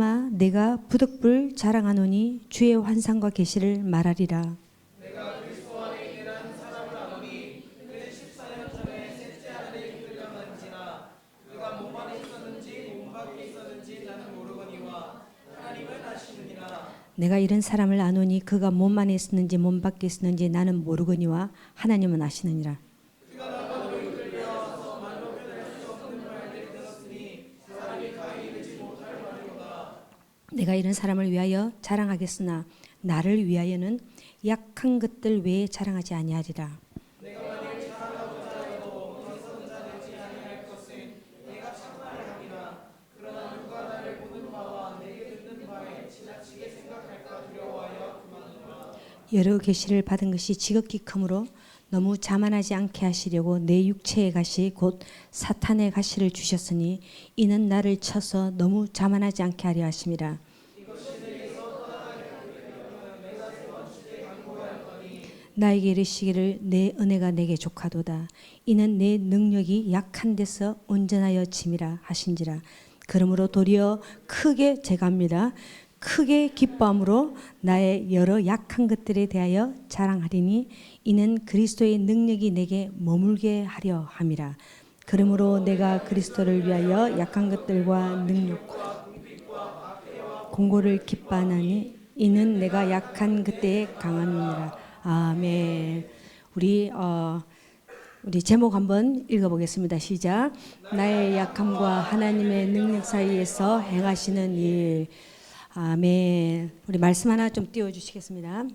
아마 내가 부득불 자랑하노니 주의 환상과 계시를 말하리라. 내가 그리스도 안에 있는 사람을 아노니 그는 14년 전에 셋째 아들을 이끌려는지나 그가 몸 안에 있었는지 몸 밖에 있었는지 나는 모르거니와 하나님은 아시느니라. 내가 이런 사람을 아노니 그가 몸 안에 있었는지 몸 밖에 있었는지 나는 모르거니와 하나님은 아시느니라. 그가 나만으로 이끌려와서 말로 표현할 수 없는 말들을 들었으니 사람이 가히 이르지 못할 말이로다. 내가 이런 사람을 위하여 자랑하겠으나 나를 위하여는 약한 것들 외에 자랑하지 아니하리라. 내가 만일 자랑하고자 해도 어디서 자되지 아니할 것은 내가 참아야 함이라. 그러나 누가 나를 보는 바와 내게 듣는 바에 지나치게 생각할까 두려워하여 그만두라. 여러 계시를 받은 것이 지극히 크므로 너무 자만하지 않게 하시려고 내 육체의 가시 곧 사탄의 가시를 주셨으니 이는 나를 쳐서 너무 자만하지 않게 하려 하심이라. 나에게 이르시기를 내 은혜가 내게 족하도다. 이는 내 능력이 약한 데서 온전하여 짐이라 하신지라. 그러므로 도리어 크게 제가합니다. 크게 기뻐함으로 나의 여러 약한 것들에 대하여 자랑하리니 이는 그리스도의 능력이 내게 머물게 하려 함이라. 그러므로 내가 그리스도를 위하여 약한 것들과 능력과 공고를 기뻐하나니 이는 내가 약한 그때에 강함이니라. 아멘. 우리 제목 한번 읽어보겠습니다. 시작. 나의 약함과 하나님의 능력 사이에서 행하시는 일. 아멘. 우리 말씀 하나 좀 띄워주시겠습니다.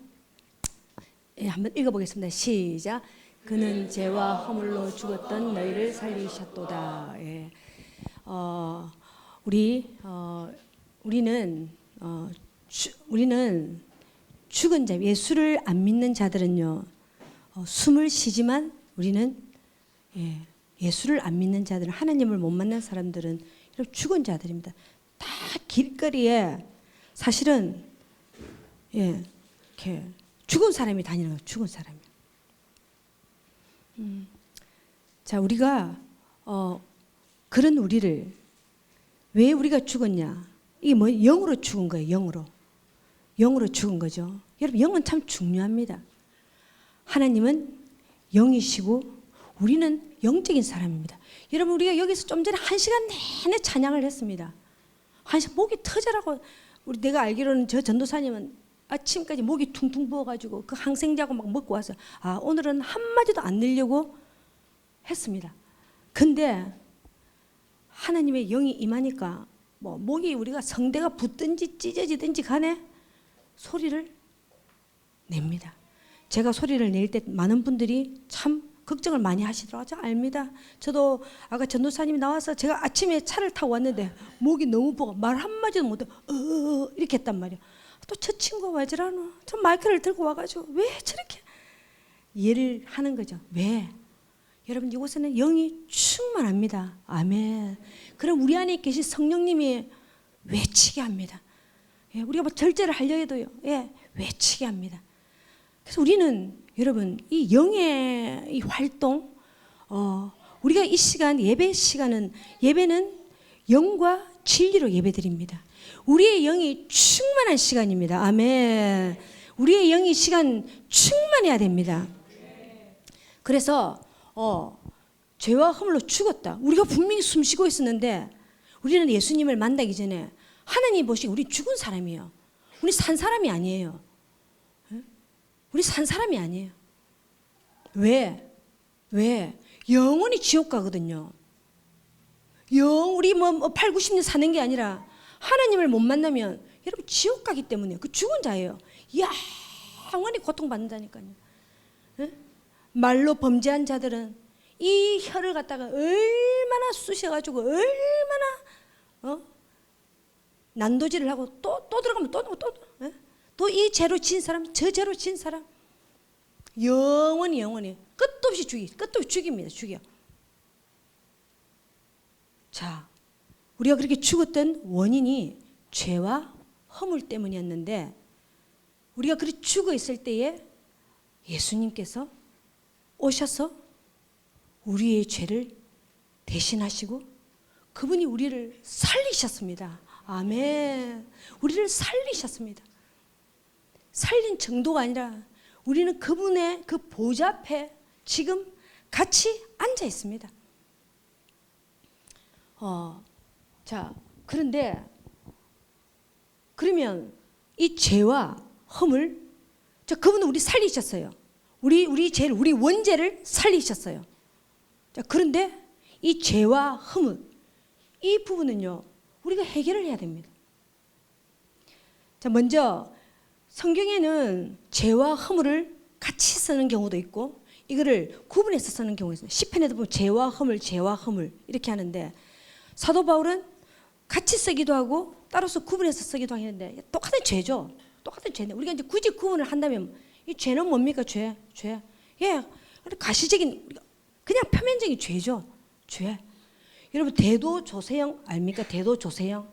예, 한번 읽어보겠습니다. 시작. 그는 죄와 허물로 죽었던 너희를 살리셨도다. 예. 우리는 죽은 자, 예수를 안 믿는 자들은요, 숨을 쉬지만 우리는 예수를 안 믿는 자들은, 하나님을 못 만난 사람들은 죽은 자들입니다. 다 길거리에 사실은 이렇게 죽은 사람이 다니는 거예요. 죽은 사람이. 자, 우리가 그런 우리를 왜 우리가 죽었냐? 이게 뭐 영으로 죽은 거예요. 영으로 죽은 거죠. 여러분, 영은 참 중요합니다. 하나님은 영이시고 우리는 영적인 사람입니다. 여러분, 우리가 여기서 좀 전에 1시간 내내 찬양을 했습니다. 목이 터져라고. 내가 알기로는 저 전도사님은 아침까지 목이 퉁퉁 부어가지고 그 항생제하고 막 먹고 와서 오늘은 한마디도 안 내려고 했습니다. 근데 하나님의 영이 임하니까 목이 우리가 성대가 붙든지 찢어지든지 간에 소리를 냅니다. 제가 소리를 낼 때 많은 분들이 참 걱정을 많이 하시더라고요. 압니다. 저도 아까 전도사님이 나와서 제가 아침에 차를 타고 왔는데 목이 너무 부어 말 한마디도 못해 이렇게 했단 말이에요. 또 저 친구가 왜 저러노? 저 마이크를 들고 와가지고 왜 저렇게 얘를 하는 거죠. 왜? 여러분, 이곳에는 영이 충만합니다. 아멘. 그럼 우리 안에 계신 성령님이 외치게 합니다. 우리가 절제를 하려 해도요, 외치게 합니다. 그래서 우리는 여러분, 이 영의 이 활동, 우리가 이 시간, 예배는 영과 진리로 예배드립니다. 우리의 영이 충만한 시간입니다. 아멘. 우리의 영이 시간 충만해야 됩니다. 그래서 죄와 허물로 죽었다. 우리가 분명히 숨쉬고 있었는데 우리는 예수님을 만나기 전에 하나님 보시기 우리 죽은 사람이에요. 우리 산 사람이 아니에요. 우리 산 사람이 아니에요. 왜? 영원히 지옥 가거든요. 우리 8, 90년 사는 게 아니라 하나님을 못 만나면 여러분 지옥 가기 때문에 그 죽은 자예요. 영원히 고통받는다니까요. 말로 범죄한 자들은 이 혀를 갖다가 얼마나 쑤셔가지고 얼마나 난도질을 하고 또 들어가면 또 이 죄로 진 사람, 저 죄로 진 사람 영원히 끝도 없이 죽입니다. 죽여. 자, 우리가 그렇게 죽었던 원인이 죄와 허물 때문이었는데 우리가 그렇게 죽어 있을 때에 예수님께서 오셔서 우리의 죄를 대신하시고 그분이 우리를 살리셨습니다. 아멘. 우리를 살리셨습니다. 살린 정도가 아니라 우리는 그분의 그 보좌 앞에 지금 같이 앉아 있습니다. 자, 그런데 그러면 이 죄와 허물, 그분은 우리 살리셨어요. 우리 죄를, 우리 원죄를 살리셨어요. 자, 그런데 이 죄와 허물, 이 부분은요, 우리가 해결을 해야 됩니다. 자, 먼저 성경에는 죄와 허물을 같이 쓰는 경우도 있고 이거를 구분해서 쓰는 경우가 있어요. 시편에도 보면 죄와 허물 이렇게 하는데 사도 바울은 같이 쓰기도 하고 따로서 구분해서 쓰기도 하는데 똑같은 죄죠. 똑같은 죄인데 우리가 이제 굳이 구분을 한다면 이 죄는 뭡니까? 죄. 예, 가시적인 그냥 표면적인 죄죠. 죄. 여러분 대도조세형 압니까? 대도조세형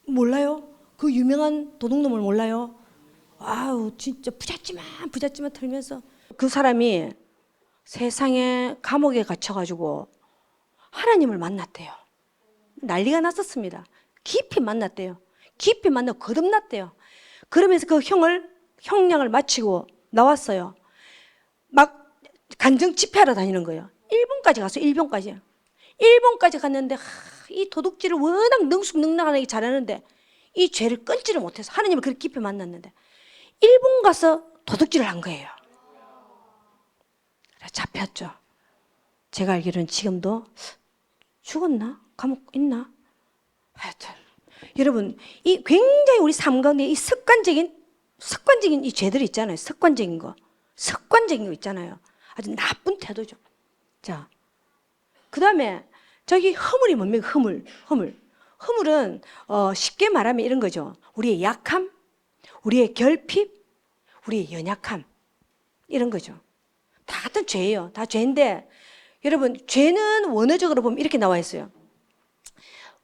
몰라요? 그 유명한 도둑놈을 몰라요? 아우 진짜 부잣집만 털면서 그 사람이 세상에 감옥에 갇혀가지고 하나님을 만났대요. 난리가 났었습니다. 깊이 만났대요. 깊이 만나고 거듭났대요. 그러면서 그 형량을 마치고 나왔어요. 막 간정 집회하러 다니는 거예요. 일본까지 갔어요. 일본까지 갔는데 이 도둑질을 워낙 능숙능락하게 잘하는데 이 죄를 끊지를 못해서 하나님을 그렇게 깊이 만났는데 일본 가서 도둑질을 한 거예요. 잡혔죠. 제가 알기로는 지금도 죽었나? 감옥 있나? 하여튼 여러분 이 굉장히 우리 삶 가운데 이 습관적인 이 죄들이 있잖아요. 습관적인 거 있잖아요. 아주 나쁜 태도죠. 자, 그 다음에 저기 허물이 뭡니까? 허물은 쉽게 말하면 이런 거죠. 우리의 약함, 우리의 결핍, 우리의 연약함 이런 거죠. 다 같은 죄예요. 다 죄인데 여러분 죄는 원어적으로 보면 이렇게 나와 있어요.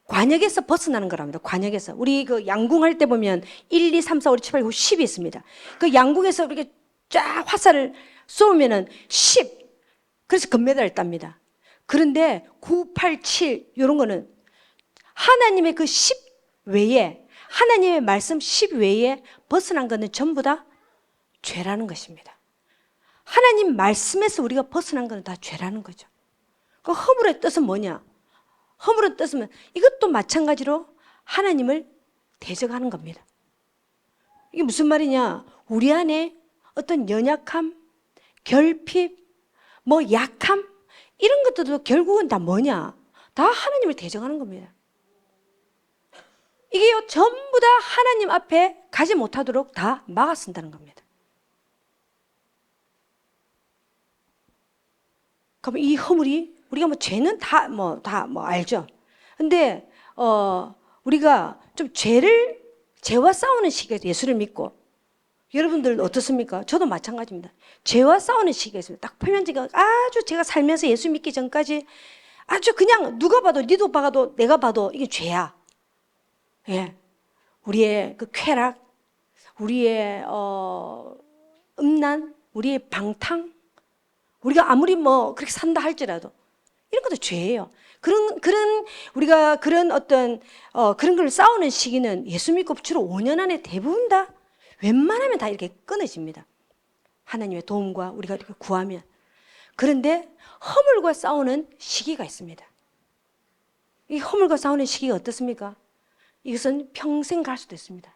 관역에서 벗어나는 거랍니다. 관역에서. 우리 그 양궁할 때 보면 1, 2, 3, 4, 5, 6, 7, 8, 9, 10이 있습니다. 그 양궁에서 이렇게 쫙 화살을 쏘면은 10. 그래서 금메달을 땁니다. 그런데 9, 8, 7 이런 거는 하나님의 그 10 외에 하나님의 말씀 10 외에 벗어난 거는 전부 다 죄라는 것입니다. 하나님 말씀에서 우리가 벗어난 거는 다 죄라는 거죠. 그 허물의 뜻은 뭐냐? 허물의 뜻은 이것도 마찬가지로 하나님을 대적하는 겁니다. 이게 무슨 말이냐? 우리 안에 어떤 연약함, 결핍, 약함 이런 것들도 결국은 다 뭐냐? 다 하나님을 대적하는 겁니다. 이게요 전부 다 하나님 앞에 가지 못하도록 다 막아쓴다는 겁니다. 그럼 이 허물이 우리가 죄는 다 알죠. 근데 우리가 좀 죄와 싸우는 시기에 예수를 믿고 여러분들 어떻습니까? 저도 마찬가지입니다. 죄와 싸우는 시기가 있습니다. 딱 표면적인 아주 제가 살면서 예수 믿기 전까지 아주 그냥 누가 봐도 니도 봐도 내가 봐도 이게 죄야. 예, 우리의 그 쾌락, 우리의 음란, 우리의 방탕, 우리가 아무리 그렇게 산다 할지라도 이런 것도 죄예요. 그런 우리가 그런 어떤 그런 걸 싸우는 시기는 예수 믿고 주로 5년 안에 대부분 다 웬만하면 다 이렇게 끊어집니다. 하나님의 도움과 우리가 이렇게 구하면. 그런데 허물과 싸우는 시기가 있습니다. 이 허물과 싸우는 시기가 어떻습니까? 이것은 평생 갈 수도 있습니다.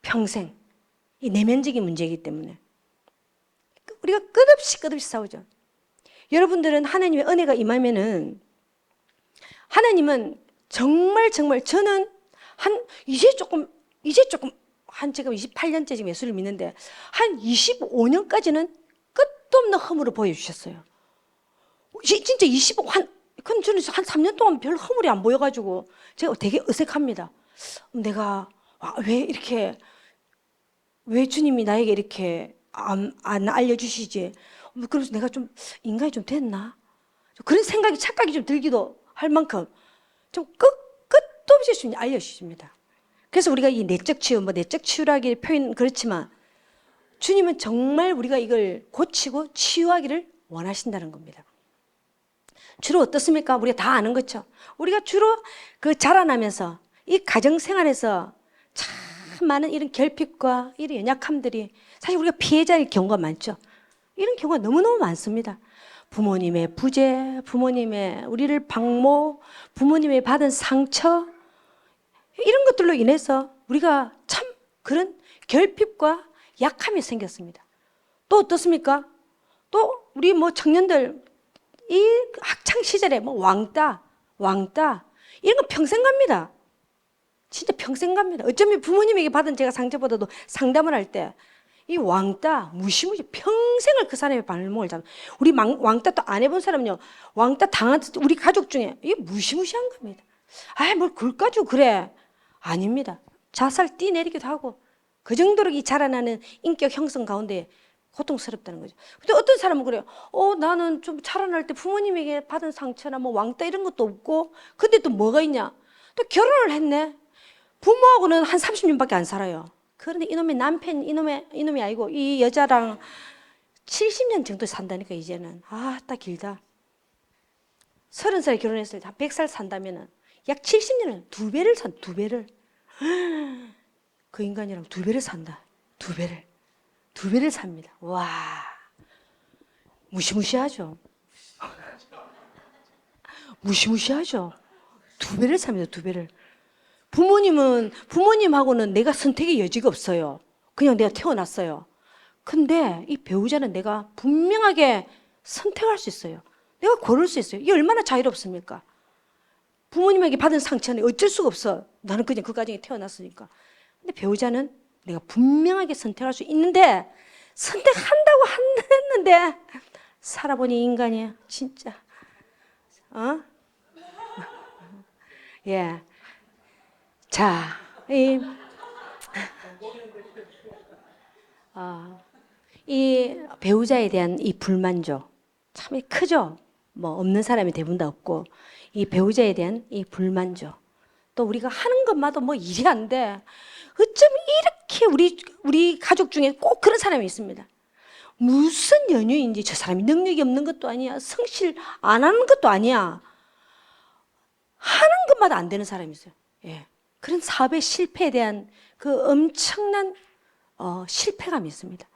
평생. 이 내면적인 문제이기 때문에. 우리가 끝없이 싸우죠. 여러분들은 하나님의 은혜가 임하면은 하나님은 정말 저는 이제 조금 제가 28년째 지금 예수를 믿는데 한 25년까지는 끝도 없는 허물을 보여주셨어요. 진짜 그건 저는 한 3년 동안 별 허물이 안 보여가지고 제가 되게 어색합니다. 내가 왜 주님이 나에게 이렇게 안 알려주시지? 그래서 내가 좀 인간이 좀 됐나? 그런 착각이 좀 들기도 할 만큼 좀 끝도 없이 주님 알려주십니다. 그래서 우리가 이 내적 치유라기 표현 그렇지만 주님은 정말 우리가 이걸 고치고 치유하기를 원하신다는 겁니다. 주로 어떻습니까? 우리가 다 아는 거죠. 우리가 주로 그 자라나면서 이 가정생활에서 참 많은 이런 결핍과 이런 연약함들이 사실 우리가 피해자일 경우가 많죠. 이런 경우가 너무너무 많습니다. 부모님의 부재, 부모님의 우리를 방모, 부모님의 받은 상처, 이런 것들로 인해서 우리가 참 그런 결핍과 약함이 생겼습니다. 또 어떻습니까? 또 우리 뭐 청년들 이 학창 시절에 뭐 왕따 이런 거 평생 갑니다. 진짜 평생 갑니다. 어쩌면 부모님에게 받은 제가 상처보다도 상담을 할 때 이 왕따 무시무시 평생을 그 사람의 발목을 잡는 우리 왕따 또 안 해본 사람은요 왕따 당한 우리 가족 중에 이게 무시무시한 겁니다. 아이 뭘 그걸 가지고 그래 아닙니다. 자살 뛰내리기도 하고 그 정도로 이 자라나는 인격 형성 가운데 고통스럽다는 거죠. 근데 어떤 사람은 그래요. 나는 좀 자라날 때 부모님에게 받은 상처나 뭐 왕따 이런 것도 없고 근데 또 뭐가 있냐 또 결혼을 했네. 부모하고는 한 30년밖에 안 살아요. 그런데 이놈의 남편 이놈이 아니고 이 여자랑 70년 정도 산다니까 이제는 딱 길다. 30살에 결혼했을 때 한 100살 산다면은 약 70년은 두 배를 그 인간이랑 두 배를 산다. 두 배를 삽니다. 와 무시무시하죠. 무시무시하죠. 두 배를 삽니다. 두 배를. 부모님하고는 내가 선택의 여지가 없어요. 그냥 내가 태어났어요. 근데 이 배우자는 내가 분명하게 선택할 수 있어요. 내가 고를 수 있어요. 이게 얼마나 자유롭습니까? 부모님에게 받은 상처는 어쩔 수가 없어. 나는 그냥 그 가정에 태어났으니까. 근데 배우자는 내가 분명하게 선택할 수 있는데 선택한다고 했는데 살아보니 인간이야 진짜. 예. 자, 이 배우자에 대한 이 불만족 참 크죠. 뭐 없는 사람이 대부분 다 없고 이 배우자에 대한 이 불만족 또 우리가 하는 것마다 뭐 일이 안 돼. 어쩜 이렇게 우리 가족 중에 꼭 그런 사람이 있습니다. 무슨 연유인지 저 사람이 능력이 없는 것도 아니야. 성실 안 하는 것도 아니야. 하는 것마다 안 되는 사람이 있어요. 예. 그런 사업의 실패에 대한 그 엄청난 실패감이 있습니다.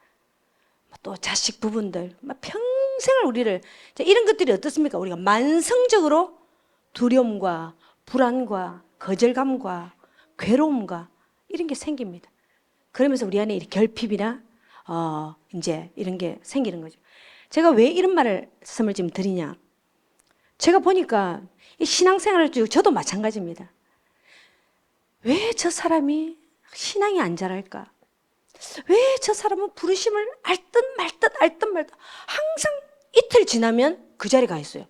또 자식 부분들 평생을 우리를 이런 것들이 어떻습니까? 우리가 만성적으로 두려움과 불안과 거절감과 괴로움과 이런 게 생깁니다. 그러면서 우리 안에 결핍이나 이제 이런 게 생기는 거죠. 제가 왜 이런 말씀을 지금 드리냐? 제가 보니까 이 신앙생활을 저도 마찬가지입니다. 왜 저 사람이 신앙이 안 자랄까? 왜 저 사람은 부르심을 알 듯 말 듯 항상 이틀 지나면 그 자리에 가 있어요.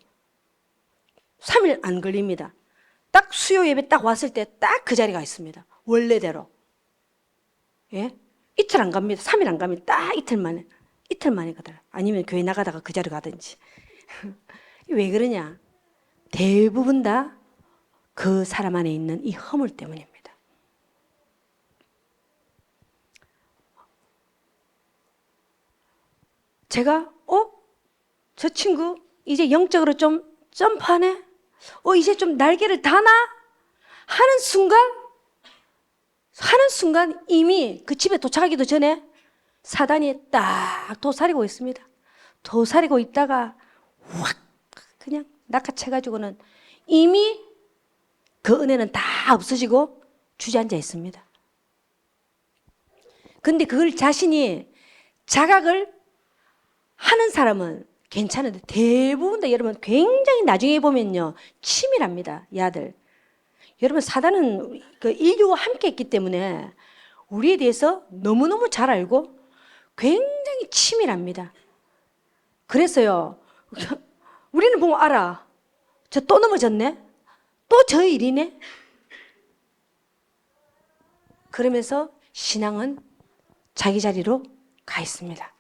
3일 안 걸립니다. 딱 수요 예배 딱 왔을 때 딱 그 자리에 가 있습니다. 원래대로. 예? 이틀 안 갑니다. 3일 안 갑니다. 딱 이틀 만에 가더라. 아니면 교회 나가다가 그 자리에 가든지. 왜 그러냐? 대부분 다 그 사람 안에 있는 이 허물 때문입니다. 제가 저 친구 이제 영적으로 좀 점프하네? 이제 좀 날개를 다나? 하는 순간 이미 그 집에 도착하기도 전에 사단이 딱 도사리고 있습니다. 도사리고 있다가 확 그냥 낚아채가지고는 이미 그 은혜는 다 없어지고 주저앉아 있습니다. 근데 그걸 자신이 자각을 하는 사람은 괜찮은데 대부분 다 여러분 굉장히 나중에 보면요 치밀합니다. 이 아들. 여러분 사단은 그 인류와 함께 있기 때문에 우리에 대해서 너무너무 잘 알고 굉장히 치밀합니다. 그래서요 우리는 보면 알아. 저 또 넘어졌네. 또 저 일이네. 그러면서 신앙은 자기 자리로 가 있습니다.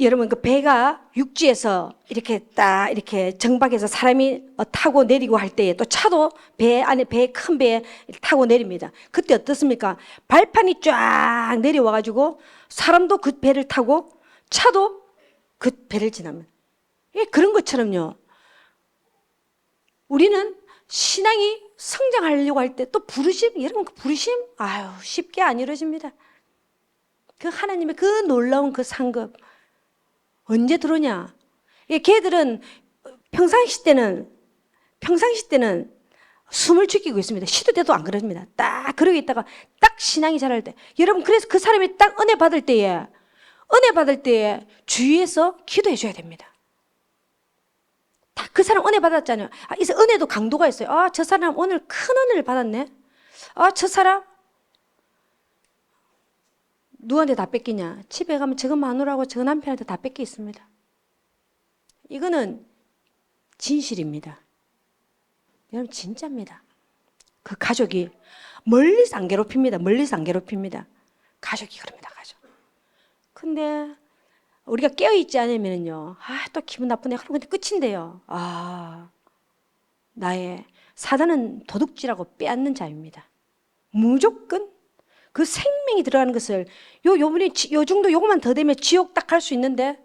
여러분 그 배가 육지에서 이렇게 딱 이렇게 정박해서 사람이 타고 내리고 할 때에 또 차도 배 안에 큰 배에 타고 내립니다. 그때 어떻습니까? 발판이 쫙 내려와 가지고 사람도 그 배를 타고 차도 그 배를 지납니다. 예, 그런 것처럼요. 우리는 신앙이 성장하려고 할 때 또 부르심, 여러분 그 부르심, 아유, 쉽게 안 이루어집니다. 그 하나님의 그 놀라운 그 상급, 언제 들어오냐? 예, 걔들은 평상시 때는 숨을 죽이고 있습니다. 시도 때도 안 그럽니다. 딱 그러고 있다가 딱 신앙이 자랄 때. 여러분, 그래서 그 사람이 딱 은혜 받을 때에 주위에서 기도해 줘야 됩니다. 딱 그 사람 은혜 받았잖아요. 아, 이 은혜도 강도가 있어요. 아, 저 사람 오늘 큰 은혜를 받았네. 아, 저 사람 누구한테 다 뺏기냐? 집에 가면 저거 마누라고 저 남편한테 다 뺏기 있습니다. 이거는 진실입니다. 여러분, 진짜입니다. 그 가족이 멀리서 안 괴롭힙니다. 가족이 그럽니다, 가족. 근데 우리가 깨어있지 않으면요, 아, 또 기분 나쁘네. 근데 끝인데요. 아, 사단은 도둑질하고 빼앗는 자입니다. 무조건 그 생명이 들어가는 것을 요 정도 요거만 더 되면 지옥 딱 갈 수 있는데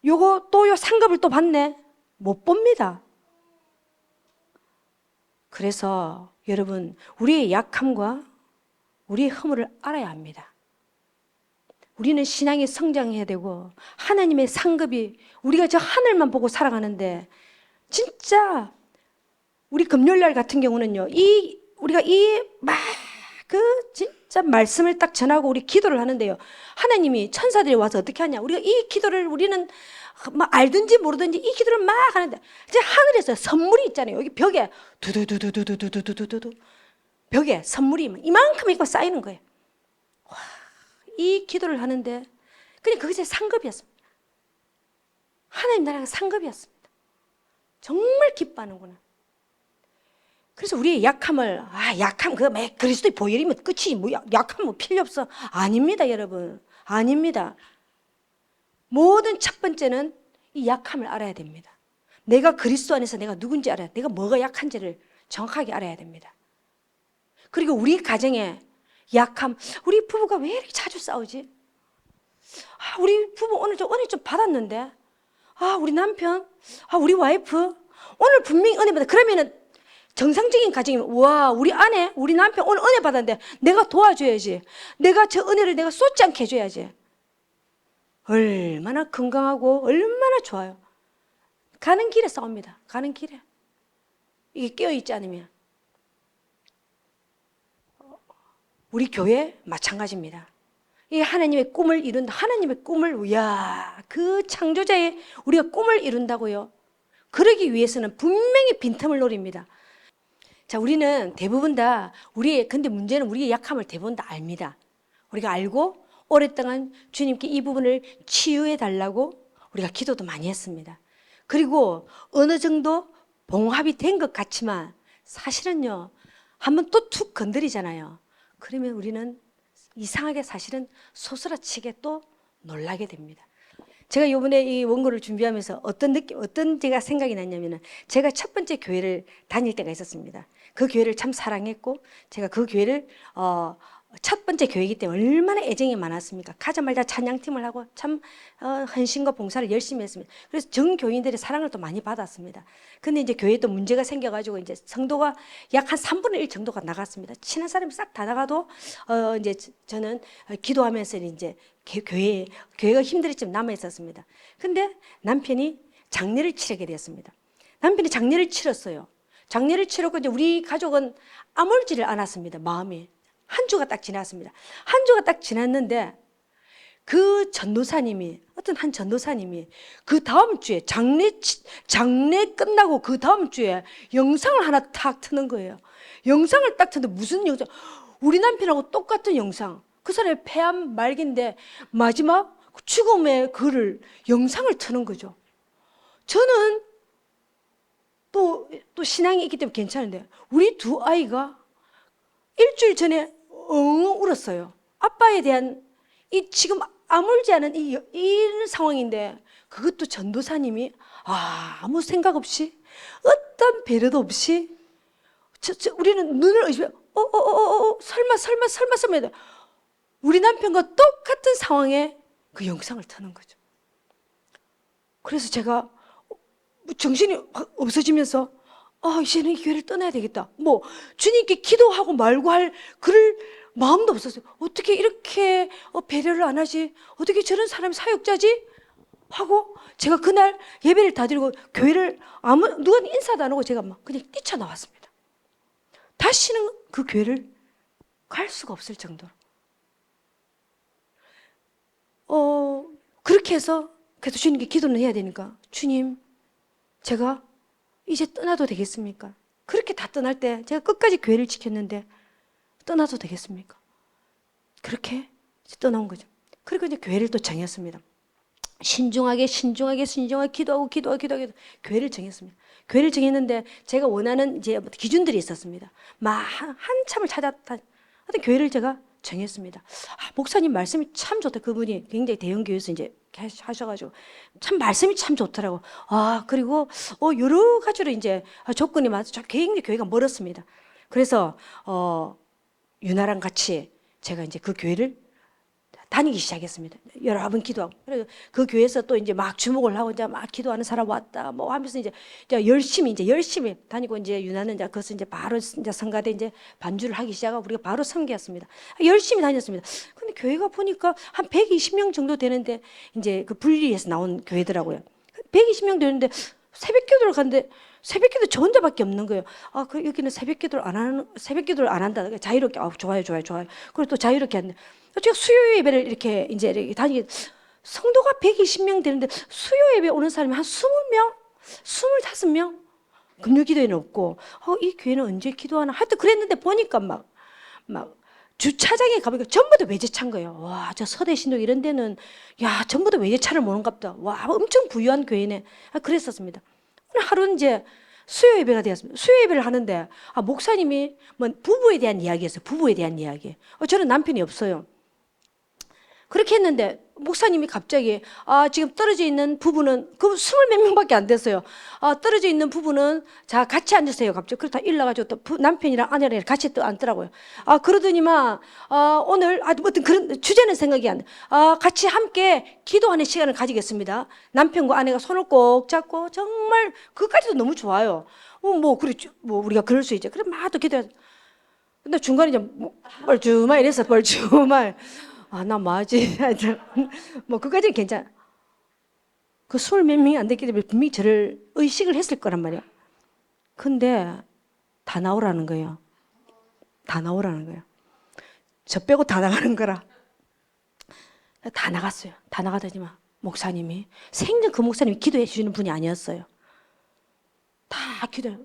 요거 또 요 상급을 또 받네. 못 봅니다. 그래서 여러분, 우리의 약함과 우리의 허물을 알아야 합니다. 우리는 신앙이 성장해야 되고 하나님의 상급이, 우리가 저 하늘만 보고 살아가는데 진짜 우리 금요일날 같은 경우는요, 우리가 진짜 말씀을 딱 전하고 우리 기도를 하는데요, 하나님이 천사들이 와서 어떻게 하냐, 우리가 이 기도를 우리는 막 알든지 모르든지 이 기도를 막 하는데 이제 하늘에서 선물이 있잖아요. 여기 벽에 두두두두두두두두두두 벽에 선물이 이만큼 있고 쌓이는 거예요. 와, 이 기도를 하는데 그냥 그것이 상급이었습니다. 하나님 나라가 상급이었습니다. 정말 기뻐하는구나. 그래서 우리의 약함을, 약함, 그리스도의 보혈이면 끝이지, 약함 필요 없어. 아닙니다, 여러분. 아닙니다. 모든 첫 번째는 이 약함을 알아야 됩니다. 내가 그리스도 안에서 내가 누군지 알아야, 내가 뭐가 약한지를 정확하게 알아야 됩니다. 그리고 우리 가정에 약함, 우리 부부가 왜 이렇게 자주 싸우지? 우리 부부 오늘 좀 은혜 좀 받았는데, 우리 남편, 우리 와이프, 오늘 분명히 은혜 받았. 그러면은 정상적인 가정이면, 와, 우리 아내, 우리 남편 오늘 은혜 받았는데 내가 도와줘야지. 내가 저 은혜를 내가 쏟지 않게 해줘야지. 얼마나 건강하고 얼마나 좋아요. 가는 길에 싸웁니다. 가는 길에. 이게 깨어있지 않으면. 우리 교회 마찬가지입니다. 이 하나님의 꿈을 이룬다. 하나님의 꿈을, 그 창조자의 우리가 꿈을 이룬다고요. 그러기 위해서는 분명히 빈틈을 노립니다. 자, 우리는 대부분 다 근데 문제는 우리의 약함을 대부분 다 압니다. 우리가 알고 오랫동안 주님께 이 부분을 치유해 달라고 우리가 기도도 많이 했습니다. 그리고 어느 정도 봉합이 된 것 같지만 사실은요, 한번 또 툭 건드리잖아요. 그러면 우리는 이상하게 사실은 소스라치게 또 놀라게 됩니다. 제가 이번에 이 원고를 준비하면서 어떤 제가 생각이 났냐면은, 제가 첫 번째 교회를 다닐 때가 있었습니다. 그 교회를 참 사랑했고, 제가 그 교회를 첫 번째 교회이기 때문에 얼마나 애정이 많았습니까? 가자마자 찬양팀을 하고 참 헌신과 봉사를 열심히 했습니다. 그래서 전 교인들의 사랑을 또 많이 받았습니다. 근데 이제 교회에 또 문제가 생겨가지고 이제 성도가 약 한 3분의 1 정도가 나갔습니다. 친한 사람이 싹 다 나가도 이제 저는 기도하면서 이제 교회가 힘들었지만 남아 있었습니다. 근데 남편이 장례를 치르게 되었습니다. 남편이 장례를 치렀어요. 장례를 치르고 이제 우리 가족은 아물지를 않았습니다. 마음이. 한 주가 딱 지났습니다. 한 주가 딱 지났는데 어떤 한 전도사님이 그 다음 주에 장례 끝나고 그 다음 주에 영상을 하나 탁 트는 거예요. 영상을 딱 트는데 무슨 영상? 우리 남편하고 똑같은 영상. 그 사람의 폐암 말기인데 마지막 죽음의 영상을 트는 거죠. 저는 또 신앙이 있기 때문에 괜찮은데 우리 두 아이가 일주일 전에 울었어요. 아빠에 대한 지금 아물지 않은 이 상황인데, 그것도 전도사님이 아무 생각 없이, 어떤 배려도 없이, 우리는 눈을 의심해, 설마. 우리 남편과 똑같은 상황에 그 영상을 트는 거죠. 그래서 제가 정신이 없어지면서 이제는 이 교회를 떠나야 되겠다. 뭐 주님께 기도하고 말고 할 그럴 마음도 없었어요. 어떻게 이렇게 배려를 안 하지? 어떻게 저런 사람이 사역자지? 하고 제가 그날 예배를 다 드리고 교회를 누가 인사도 안 하고 제가 막 그냥 뛰쳐나왔습니다. 다시는 그 교회를 갈 수가 없을 정도로. 그렇게 해서 그래도 주님께 기도는 해야 되니까 주님, 제가 이제 떠나도 되겠습니까? 그렇게 다 떠날 때 제가 끝까지 교회를 지켰는데 떠나도 되겠습니까? 그렇게 떠나온 거죠. 그리고 이제 교회를 또 정했습니다. 신중하게 기도하고 교회를 정했습니다. 교회를 정했는데 제가 원하는 이제 기준들이 있었습니다. 한참을 찾았다. 하여튼 교회를 제가 정했습니다. 목사님 말씀이 참 좋다. 그분이 굉장히 대형교회에서 이제 하셔가지고 참 말씀이 참 좋더라고. 그리고 여러 가지로 이제 조건이 맞아. 굉장히 교회가 멀었습니다. 그래서 유나랑 같이 제가 이제 그 교회를 다니기 시작했습니다. 여러 번 기도하고. 그래서 그 교회에서 또 이제 막 주목을 하고 이제 막 기도하는 사람 왔다 뭐 하면서 이제 열심히 다니고 이제 유나는 이제 그것을 이제 바로 이제 성가대 이제 반주를 하기 시작하고 우리가 바로 섬겼습니다. 열심히 다녔습니다. 근데 교회가 보니까 한 120명 정도 되는데 이제 그 분리해서 나온 교회더라고요. 120명 되는데 새벽 기도를 갔는데 새벽 기도 저 혼자밖에 없는 거예요. 여기는 새벽 기도를 안 한다. 자유롭게, 좋아요. 그리고 또 자유롭게 하는데, 제가 수요 예배를 이렇게 이제 다니게, 성도가 120명 되는데, 수요 예배 오는 사람이 한 20명? 25명? 금요 기도에는 없고, 이 교회는 언제 기도하나? 하여튼 그랬는데 보니까 막, 주차장에 가보니까 전부 다 외제차인 거예요. 와, 저 서대신도 이런 데는, 전부 다 외제차를 모는갑다. 와, 엄청 부유한 교회네. 그랬었습니다. 하루는 이제 수요 예배가 되었습니다. 수요 예배를 하는데 목사님이 뭐 부부에 대한 이야기였어요. 부부에 대한 이야기. 저는 남편이 없어요. 그렇게 했는데 목사님이 갑자기 지금 떨어져 있는 부부는 그 20몇 명밖에 안 됐어요. 떨어져 있는 부부는 자 같이 앉으세요. 갑자기 그렇다 일러가지고 또 남편이랑 아내랑 같이 또 앉더라고요. 그러더니만 오늘 어떤 그런 주제는 생각이 안 나. 같이 함께 기도하는 시간을 가지겠습니다. 남편과 아내가 손을 꼭 잡고 정말 그까지도 너무 좋아요. 그렇죠. 우리가 그럴 수 있죠. 그럼 막 또 기도해. 근데 중간에 이제 뻘쭘한 이래서 뻘쭘한. 나 뭐하지? 그까지는 괜찮아. 그 20몇 명이 안 됐기 때문에 분명히 저를 의식을 했을 거란 말이야. 근데 다 나오라는 거예요. 다 나오라는 거예요. 저 빼고 다 나가는 거라. 다 나갔어요. 다 나가더니만 목사님이 생전 그 목사님이 기도해 주시는 분이 아니었어요. 다 기도해요.